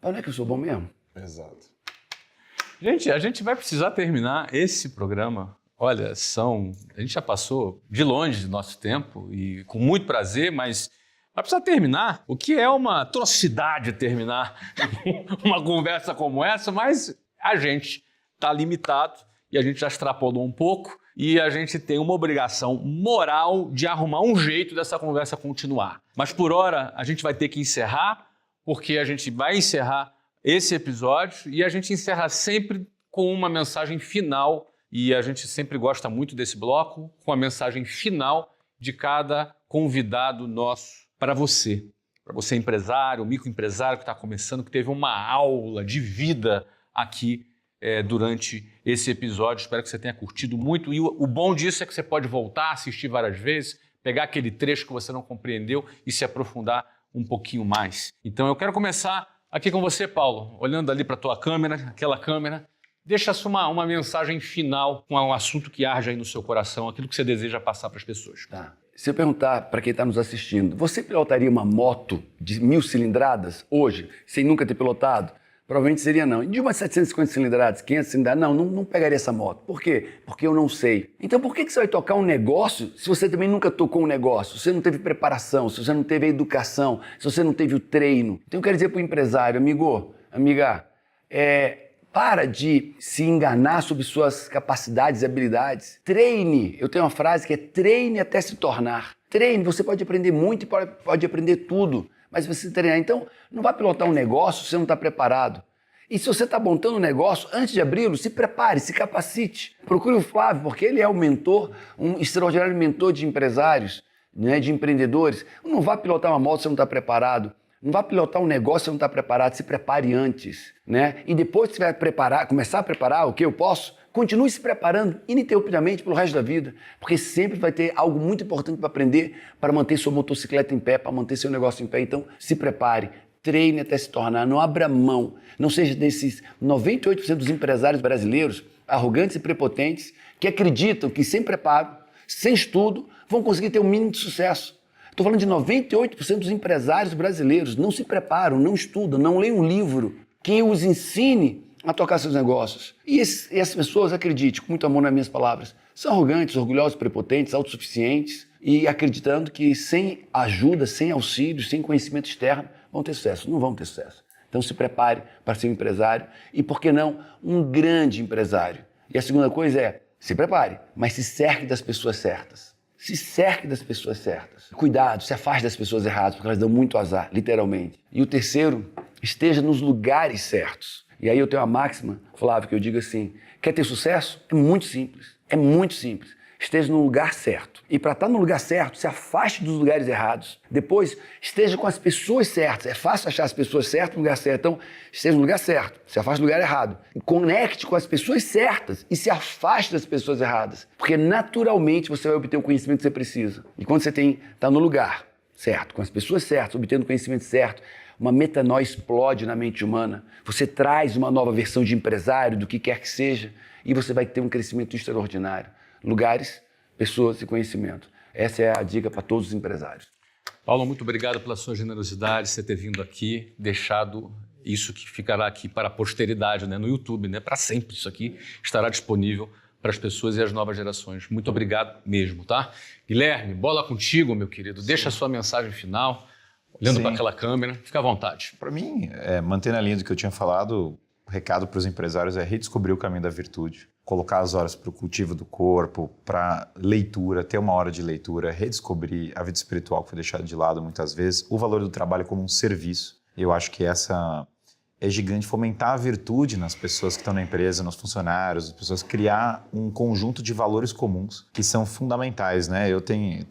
C: onde é que eu sou bom mesmo?
B: Exato.
E: Gente, a gente vai precisar terminar esse programa. Olha, a gente já passou de longe do nosso tempo e com muito prazer, mas vai precisar terminar. O que é uma atrocidade terminar uma conversa como essa, mas a gente está limitado e a gente já extrapolou um pouco e a gente tem uma obrigação moral de arrumar um jeito dessa conversa continuar. Mas por hora a gente vai ter que encerrar, porque a gente vai encerrar esse episódio e a gente encerra sempre com uma mensagem final e a gente sempre gosta muito desse bloco, com a mensagem final de cada convidado nosso para você empresário, microempresário que está começando, que teve uma aula de vida aqui durante esse episódio. Espero que você tenha curtido muito e o bom disso é que você pode voltar, assistir várias vezes, pegar aquele trecho que você não compreendeu e se aprofundar um pouquinho mais. Então eu quero começar aqui com você, Paulo, olhando ali para a tua câmera, aquela câmera, deixa uma mensagem final com um assunto que arde aí no seu coração, aquilo que você deseja passar para as pessoas.
C: Tá. Se eu perguntar para quem está nos assistindo, você pilotaria uma moto de 1000 cilindradas hoje, sem nunca ter pilotado? Provavelmente seria não. E de umas 750 cilindradas, 500 cilindradas, não pegaria essa moto. Por quê? Porque eu não sei. Então por que você vai tocar um negócio se você também nunca tocou um negócio? Se você não teve preparação, se você não teve a educação, se você não teve o treino. Então eu quero dizer para o empresário, amigo, amiga, para de se enganar sobre suas capacidades e habilidades. Treine. Eu tenho uma frase que é treine até se tornar. Treine, você pode aprender muito e pode aprender tudo. Mas você treinar, então, não vai pilotar um negócio se você não está preparado. E se você está montando um negócio, antes de abri-lo, se prepare, se capacite. Procure o Flávio, porque ele é o mentor, um extraordinário mentor de empresários, né, de empreendedores. Não vá pilotar uma moto se você não está preparado. Não vá pilotar um negócio se você não está preparado. Se prepare antes, né? E depois que você vai começar a preparar o que eu posso, continue se preparando ininterruptamente pelo resto da vida, porque sempre vai ter algo muito importante para aprender para manter sua motocicleta em pé, para manter seu negócio em pé. Então, se prepare, treine até se tornar, não abra mão, não seja desses 98% dos empresários brasileiros arrogantes e prepotentes que acreditam que sem preparo, sem estudo, vão conseguir ter um mínimo de sucesso. Estou falando de 98% dos empresários brasileiros, não se preparam, não estudam, não leem um livro que os ensine a tocar seus negócios. E essas pessoas, acredite, com muito amor nas minhas palavras, são arrogantes, orgulhosos, prepotentes, autossuficientes e acreditando que sem ajuda, sem auxílio, sem conhecimento externo, vão ter sucesso. Não vão ter sucesso. Então se prepare para ser um empresário e, por que não, um grande empresário. E a segunda coisa é, se prepare, mas se cerque das pessoas certas. Se cerque das pessoas certas. Cuidado, se afaste das pessoas erradas, porque elas dão muito azar, literalmente. E o terceiro, esteja nos lugares certos. E aí eu tenho uma máxima, Flávio, que eu digo assim, quer ter sucesso? É muito simples. É muito simples. Esteja no lugar certo. E para estar no lugar certo, se afaste dos lugares errados. Depois, esteja com as pessoas certas. É fácil achar as pessoas certas no lugar certo. Então, esteja no lugar certo. Se afaste do lugar errado. Conecte com as pessoas certas e se afaste das pessoas erradas. Porque, naturalmente, você vai obter o conhecimento que você precisa. E quando você está no lugar certo, com as pessoas certas, obtendo o conhecimento certo, uma metanoia explode na mente humana. Você traz uma nova versão de empresário, do que quer que seja, e você vai ter um crescimento extraordinário. Lugares, pessoas e conhecimento. Essa é a dica para todos os empresários.
E: Paulo, muito obrigado pela sua generosidade, você ter vindo aqui, deixado isso que ficará aqui para a posteridade, né, no YouTube, né, para sempre. Isso aqui estará disponível para as pessoas e as novas gerações. Muito obrigado mesmo, tá? Guilherme, bola contigo, meu querido. Deixa a sua mensagem final, olhando para aquela câmera. Fica à vontade.
D: Para mim, mantendo a linha do que eu tinha falado, o recado para os empresários é redescobrir o caminho da virtude. Colocar as horas para o cultivo do corpo, para leitura, ter uma hora de leitura, redescobrir a vida espiritual que foi deixada de lado muitas vezes, o valor do trabalho como um serviço. Eu acho que essa é gigante, fomentar a virtude nas pessoas que estão na empresa, nos funcionários, as pessoas, criar um conjunto de valores comuns que são fundamentais, né? Eu tenho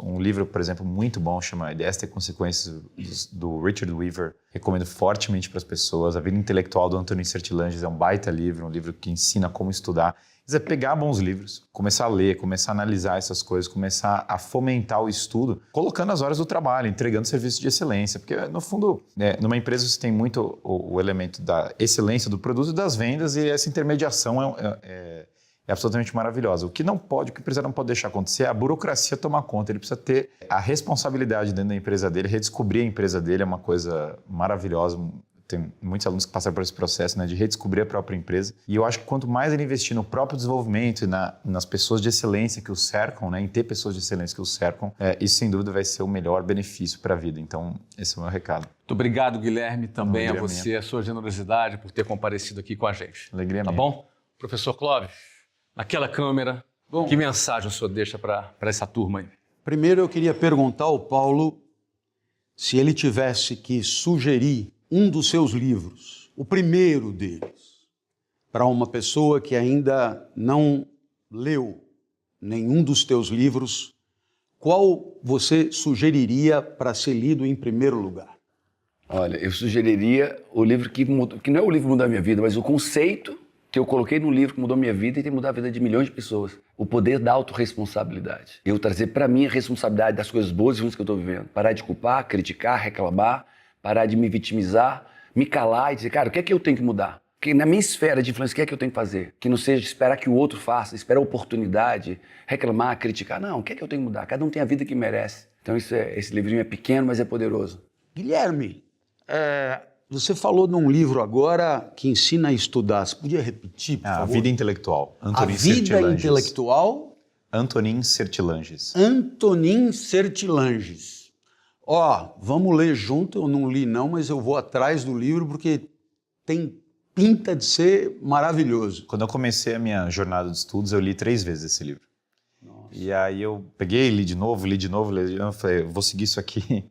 D: um livro, por exemplo, muito bom, chama Ideias e Consequências, do Richard Weaver. Recomendo fortemente para as pessoas. A Vida Intelectual, do Antonin Sertilanges, é um baita livro, um livro que ensina como estudar. É pegar bons livros, começar a ler, começar a analisar essas coisas, começar a fomentar o estudo, colocando as horas do trabalho, entregando serviço de excelência. Porque, no fundo, numa empresa você tem muito o elemento da excelência do produto e das vendas, e essa intermediação é absolutamente maravilhosa. O que o empresário não pode deixar acontecer é a burocracia tomar conta. Ele precisa ter a responsabilidade dentro da empresa dele, redescobrir a empresa dele é uma coisa maravilhosa. Tem muitos alunos que passaram por esse processo, né, de redescobrir a própria empresa. E eu acho que quanto mais ele investir no próprio desenvolvimento e nas pessoas de excelência que o cercam, né, em ter pessoas de excelência que o cercam, isso sem dúvida vai ser o melhor benefício para a vida. Então, esse é o meu recado.
E: Muito obrigado, Guilherme, também a você, a sua generosidade por ter comparecido aqui com a gente.
D: Alegria minha.
E: Tá bom? Professor Clóvis, naquela câmera, que mensagem o senhor deixa para essa turma aí?
A: Primeiro eu queria perguntar ao Paulo se ele tivesse que sugerir um dos seus livros, o primeiro deles, para uma pessoa que ainda não leu nenhum dos teus livros, qual você sugeriria para ser lido em primeiro lugar?
C: Olha, eu sugeriria o livro que não é o livro que mudou a minha vida, mas o conceito que eu coloquei no livro que mudou a minha vida e tem mudado a vida de milhões de pessoas. O poder da autorresponsabilidade. Eu trazer para mim a responsabilidade das coisas boas e ruins que eu estou vivendo. Parar de culpar, criticar, reclamar, parar de me vitimizar, me calar e dizer, cara, o que é que eu tenho que mudar? Que na minha esfera de influência, o que é que eu tenho que fazer? Que não seja esperar que o outro faça, esperar a oportunidade, reclamar, criticar. Não, o que é que eu tenho que mudar? Cada um tem a vida que merece. Então esse livrinho é pequeno, mas é poderoso.
A: Guilherme, você falou num livro agora que ensina a estudar. Você podia repetir, por favor?
D: A Vida Intelectual.
A: Antonin Sertilanges. A Vida Intelectual?
D: Antonin Sertilanges.
A: Antonin Sertilanges. Vamos ler junto, eu não li não, mas eu vou atrás do livro porque tem pinta de ser maravilhoso.
D: Quando eu comecei a minha jornada de estudos, eu li 3 vezes esse livro. Nossa. E aí eu peguei, li de novo, falei, vou seguir isso aqui.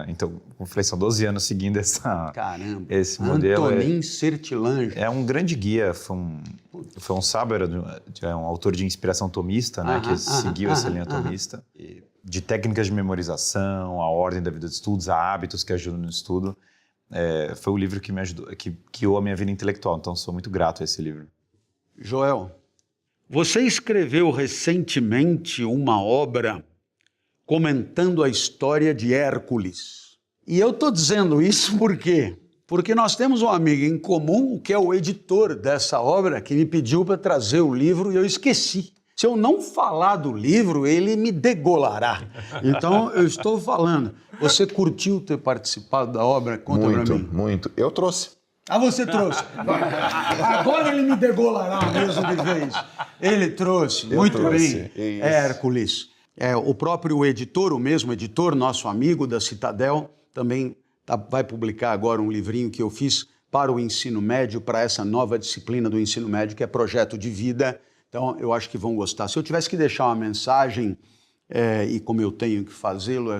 D: Então, eu falei, são 12 anos seguindo esse modelo.
A: Antonin Sertilanges.
D: É um grande guia, foi um sábio, é um autor de inspiração tomista, né, que seguiu essa linha tomista. De técnicas de memorização, a ordem da vida de estudos, a hábitos que ajudam no estudo. Foi o livro que me ajudou, que guiou a minha vida intelectual, então sou muito grato a esse livro.
A: Joel, você escreveu recentemente uma obra comentando a história de Hércules. E eu estou dizendo isso por quê? Porque nós temos um amigo em comum, que é o editor dessa obra, que me pediu para trazer o livro e eu esqueci. Se eu não falar do livro, ele me degolará. Então, eu estou falando. Você curtiu ter participado da obra? Conta para mim.
B: Muito. Eu trouxe.
A: Você trouxe. Agora ele me degolará mesmo de vez. Ele trouxe. Muito bem. Hércules. O próprio editor, o mesmo editor, nosso amigo da Citadel, também vai publicar agora um livrinho que eu fiz para o ensino médio, para essa nova disciplina do ensino médio, que é Projeto de Vida. Então, eu acho que vão gostar. Se eu tivesse que deixar uma mensagem, e como eu tenho que fazê-lo,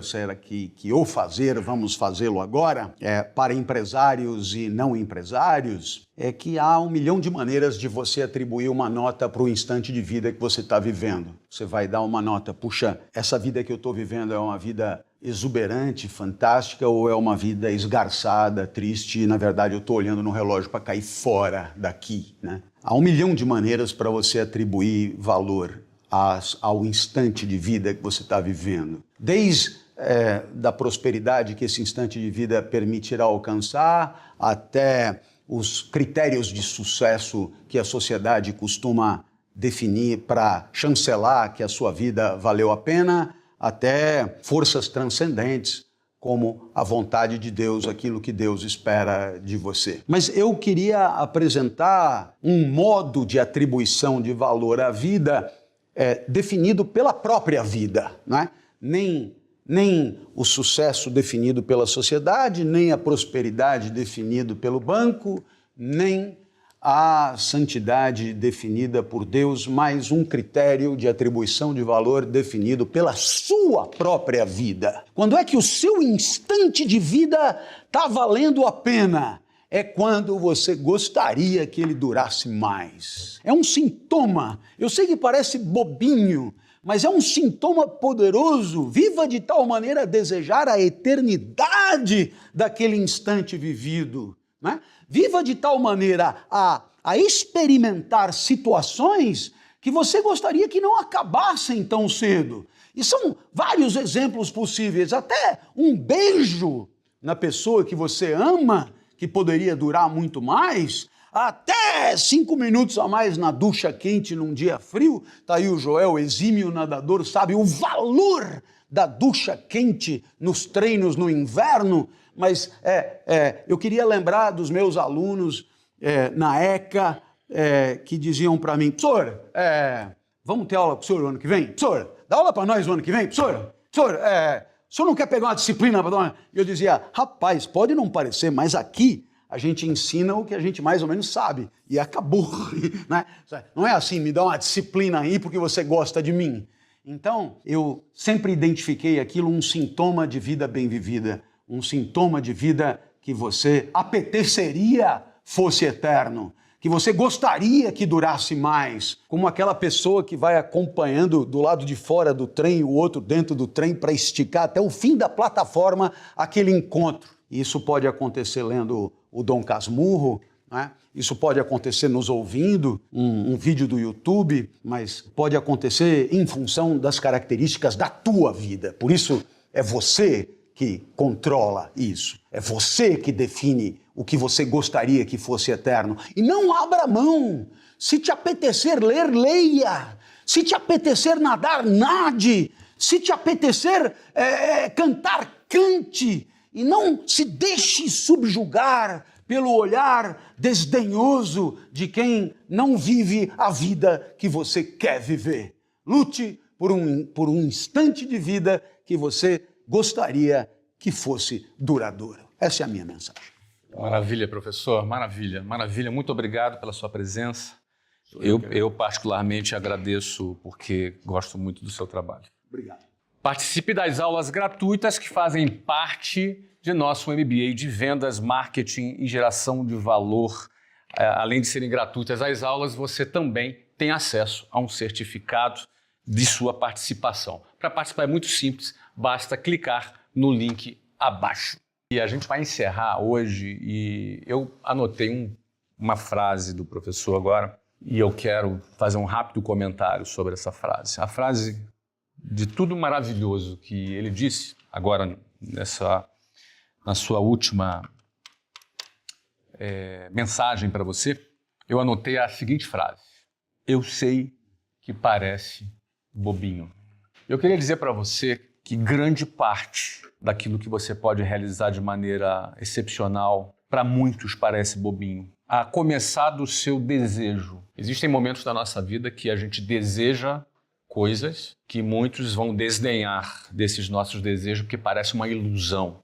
A: vamos fazê-lo agora, para empresários e não empresários, é que há 1 milhão de maneiras de você atribuir uma nota para o instante de vida que você está vivendo. Você vai dar uma nota, puxa, essa vida que eu estou vivendo é uma vida exuberante, fantástica, ou é uma vida esgarçada, triste, e na verdade eu estou olhando no relógio para cair fora daqui, né? Há 1 milhão de maneiras para você atribuir valor ao instante de vida que você está vivendo. Desde da prosperidade que esse instante de vida permitirá alcançar, até os critérios de sucesso que a sociedade costuma definir para chancelar que a sua vida valeu a pena, até forças transcendentes como a vontade de Deus, aquilo que Deus espera de você. Mas eu queria apresentar um modo de atribuição de valor à vida definido pela própria vida, né? Nem o sucesso definido pela sociedade, nem a prosperidade definido pelo banco, nem a santidade definida por Deus, mas um critério de atribuição de valor definido pela sua própria vida. Quando é que o seu instante de vida está valendo a pena? É quando você gostaria que ele durasse mais. É um sintoma. Eu sei que parece bobinho, mas é um sintoma poderoso. Viva de tal maneira a desejar a eternidade daquele instante vivido, né? Viva de tal maneira a experimentar situações que você gostaria que não acabassem tão cedo. E são vários exemplos possíveis, até um beijo na pessoa que você ama, que poderia durar muito mais, até 5 minutos a mais na ducha quente num dia frio. Está aí o Joel, exímio nadador, sabe o valor da ducha quente nos treinos no inverno. Mas eu queria lembrar dos meus alunos na ECA que diziam para mim: professor, vamos ter aula com o senhor o ano que vem? Professor, dá aula para nós o ano que vem? Professor, o senhor não quer pegar uma disciplina para dar uma... Eu dizia: rapaz, pode não parecer, mas aqui a gente ensina o que a gente mais ou menos sabe. E acabou, né? Não é assim, me dá uma disciplina aí porque você gosta de mim. Então, eu sempre identifiquei aquilo um sintoma de vida bem vivida, um sintoma de vida que você apeteceria fosse eterno, que você gostaria que durasse mais, como aquela pessoa que vai acompanhando do lado de fora do trem e o outro dentro do trem para esticar até o fim da plataforma aquele encontro. Isso pode acontecer lendo o Dom Casmurro, né? Isso pode acontecer nos ouvindo, um vídeo do YouTube, mas pode acontecer em função das características da tua vida. Por isso, é você que controla isso. É você que define o que você gostaria que fosse eterno. E não abra mão. Se te apetecer ler, leia. Se te apetecer nadar, nade. Se te apetecer cantar, cante. E não se deixe subjugar pelo olhar desdenhoso de quem não vive a vida que você quer viver. Lute por um instante de vida que você gostaria que fosse duradouro. Essa é a minha mensagem.
E: Maravilha, professor. Maravilha, maravilha. Muito obrigado pela sua presença. Eu particularmente agradeço porque gosto muito do seu trabalho.
A: Obrigado.
E: Participe das aulas gratuitas que fazem parte de nosso MBA de Vendas, Marketing e Geração de Valor. Além de serem gratuitas as aulas, você também tem acesso a um certificado de sua participação. Para participar é muito simples, basta clicar no link abaixo. E a gente vai encerrar hoje e eu anotei uma frase do professor agora e eu quero fazer um rápido comentário sobre essa frase. A frase de tudo maravilhoso que ele disse agora na sua última mensagem para você, eu anotei a seguinte frase: eu sei que parece bobinho. Eu queria dizer para você que grande parte daquilo que você pode realizar de maneira excepcional, para muitos parece bobinho. A começar do seu desejo. Existem momentos da nossa vida que a gente deseja coisas que muitos vão desdenhar desses nossos desejos porque parece uma ilusão.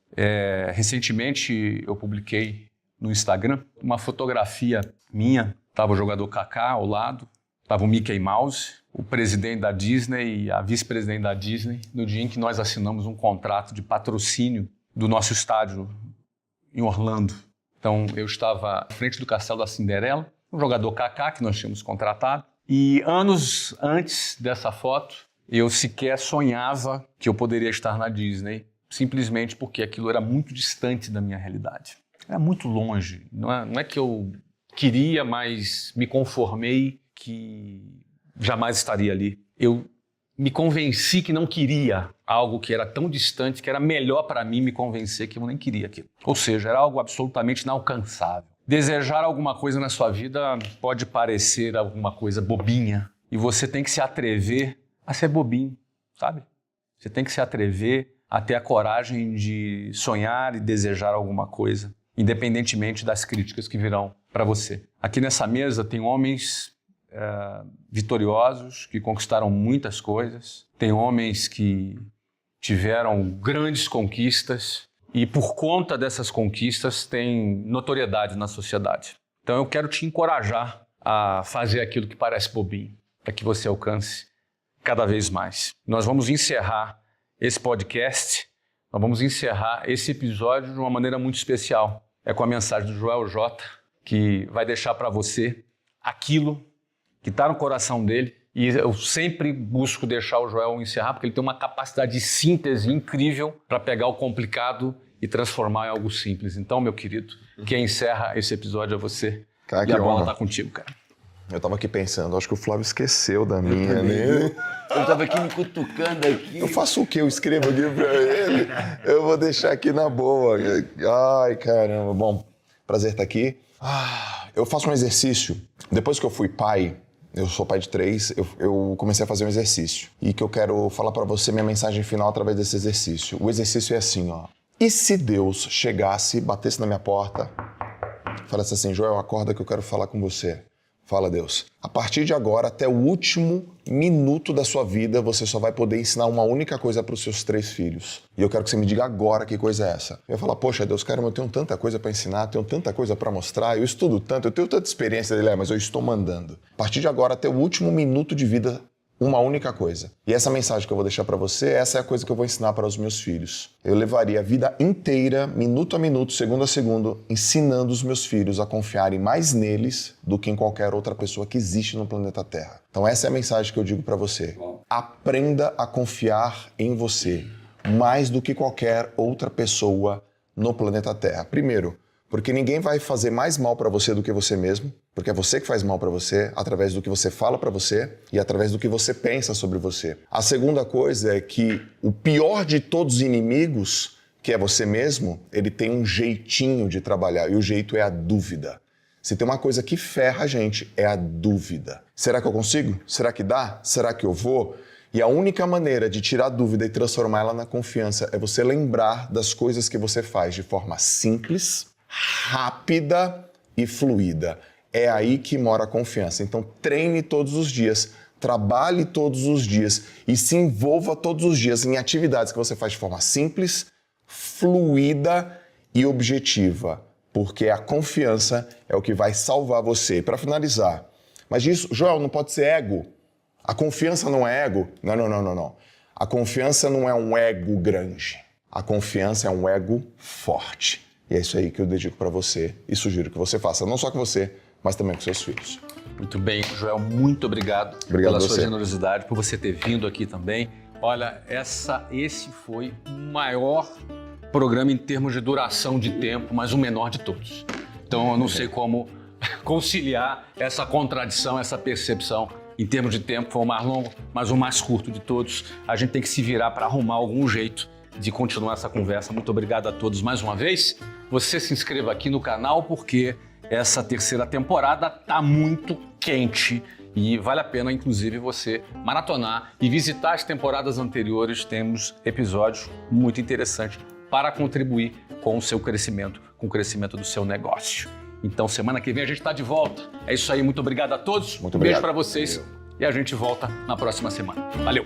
E: Recentemente eu publiquei no Instagram uma fotografia minha. Estava o jogador Kaká ao lado, estava o Mickey Mouse, o presidente da Disney e a vice-presidente da Disney, no dia em que nós assinamos um contrato de patrocínio do nosso estádio em Orlando. Então eu estava à frente do Castelo da Cinderela, o jogador Kaká que nós tínhamos contratado, e anos antes dessa foto eu sequer sonhava que eu poderia estar na Disney, simplesmente porque aquilo era muito distante da minha realidade. Era muito longe, não é que eu queria, mas me conformei que jamais estaria ali. Eu me convenci que não queria algo que era tão distante que era melhor para mim me convencer que eu nem queria aquilo. Ou seja, era algo absolutamente inalcançável. Desejar alguma coisa na sua vida pode parecer alguma coisa bobinha e você tem que se atrever a ser bobinho, sabe? Você tem que se atrever a ter a coragem de sonhar e desejar alguma coisa, independentemente das críticas que virão para você. Aqui nessa mesa tem homens vitoriosos que conquistaram muitas coisas, tem homens que tiveram grandes conquistas e por conta dessas conquistas têm notoriedade na sociedade. Então eu quero te encorajar a fazer aquilo que parece bobinho, para que você alcance cada vez mais. Nós vamos encerrar esse podcast, nós vamos encerrar esse episódio de uma maneira muito especial. É com a mensagem do Joel J, que vai deixar para você aquilo que está no coração dele. E eu sempre busco deixar o Joel encerrar, porque ele tem uma capacidade de síntese incrível para pegar o complicado e transformar em algo simples. Então, meu querido, quem encerra esse episódio é você.
B: Cara,
E: e a bola está contigo, cara.
B: Eu tava aqui pensando, acho que o Flávio esqueceu da minha, né?
C: Eu tava aqui me cutucando aqui.
B: Eu faço o quê? Eu escrevo aqui pra ele? Eu vou deixar aqui na boa. Ai, caramba. Bom, prazer estar aqui. Eu faço um exercício. Depois que eu fui pai, eu sou pai de 3, eu comecei a fazer um exercício. E que eu quero falar pra você minha mensagem final através desse exercício. O exercício é assim, ó. E se Deus chegasse, batesse na minha porta, falasse assim, Joel, acorda que eu quero falar com você. Fala, Deus. A partir de agora, até o último minuto da sua vida, você só vai poder ensinar uma única coisa para os seus 3 filhos. E eu quero que você me diga agora que coisa é essa. Eu falo, poxa, Deus, cara, eu tenho tanta coisa para ensinar, tenho tanta coisa para mostrar, eu estudo tanto, eu tenho tanta experiência dele, mas eu estou mandando. A partir de agora, até o último minuto de vida, uma única coisa. E essa mensagem que eu vou deixar para você, essa é a coisa que eu vou ensinar para os meus filhos. Eu levaria a vida inteira, minuto a minuto, segundo a segundo, ensinando os meus filhos a confiarem mais neles do que em qualquer outra pessoa que existe no planeta Terra. Então essa é a mensagem que eu digo para você. Aprenda a confiar em você mais do que qualquer outra pessoa no planeta Terra. Primeiro, porque ninguém vai fazer mais mal para você do que você mesmo, porque é você que faz mal para você, através do que você fala para você e através do que você pensa sobre você. A segunda coisa é que o pior de todos os inimigos, que é você mesmo, ele tem um jeitinho de trabalhar, e o jeito é a dúvida. Se tem uma coisa que ferra a gente, é a dúvida. Será que eu consigo? Será que dá? Será que eu vou? E a única maneira de tirar a dúvida e transformar ela na confiança é você lembrar das coisas que você faz de forma simples, rápida e fluida. É aí que mora a confiança. Então treine todos os dias, trabalhe todos os dias e se envolva todos os dias em atividades que você faz de forma simples, fluida e objetiva, porque a confiança é o que vai salvar você. Para finalizar, mas isso, Joel, não pode ser ego. A confiança não é ego. Não. A confiança não é um ego grande. A confiança é um ego forte. E é isso aí que eu dedico para você e sugiro que você faça, não só com você, mas também com seus filhos.
E: Muito bem, Joel, muito obrigado pela sua generosidade, por você ter vindo aqui também. Olha, esse foi o maior programa em termos de duração de tempo, mas o menor de todos. Então eu não sei como conciliar essa contradição, essa percepção. Em termos de tempo foi o mais longo, mas o mais curto de todos. A gente tem que se virar para arrumar algum jeito de continuar essa conversa. Muito obrigado a todos mais uma vez. Você se inscreva aqui no canal porque essa terceira temporada tá muito quente e vale a pena, inclusive, você maratonar e visitar as temporadas anteriores. Temos episódios muito interessantes para contribuir com o seu crescimento, com o crescimento do seu negócio. Então, semana que vem a gente está de volta. É isso aí, muito obrigado a todos.
B: Muito obrigado.
E: Beijo para vocês. E a gente volta na próxima semana. Valeu!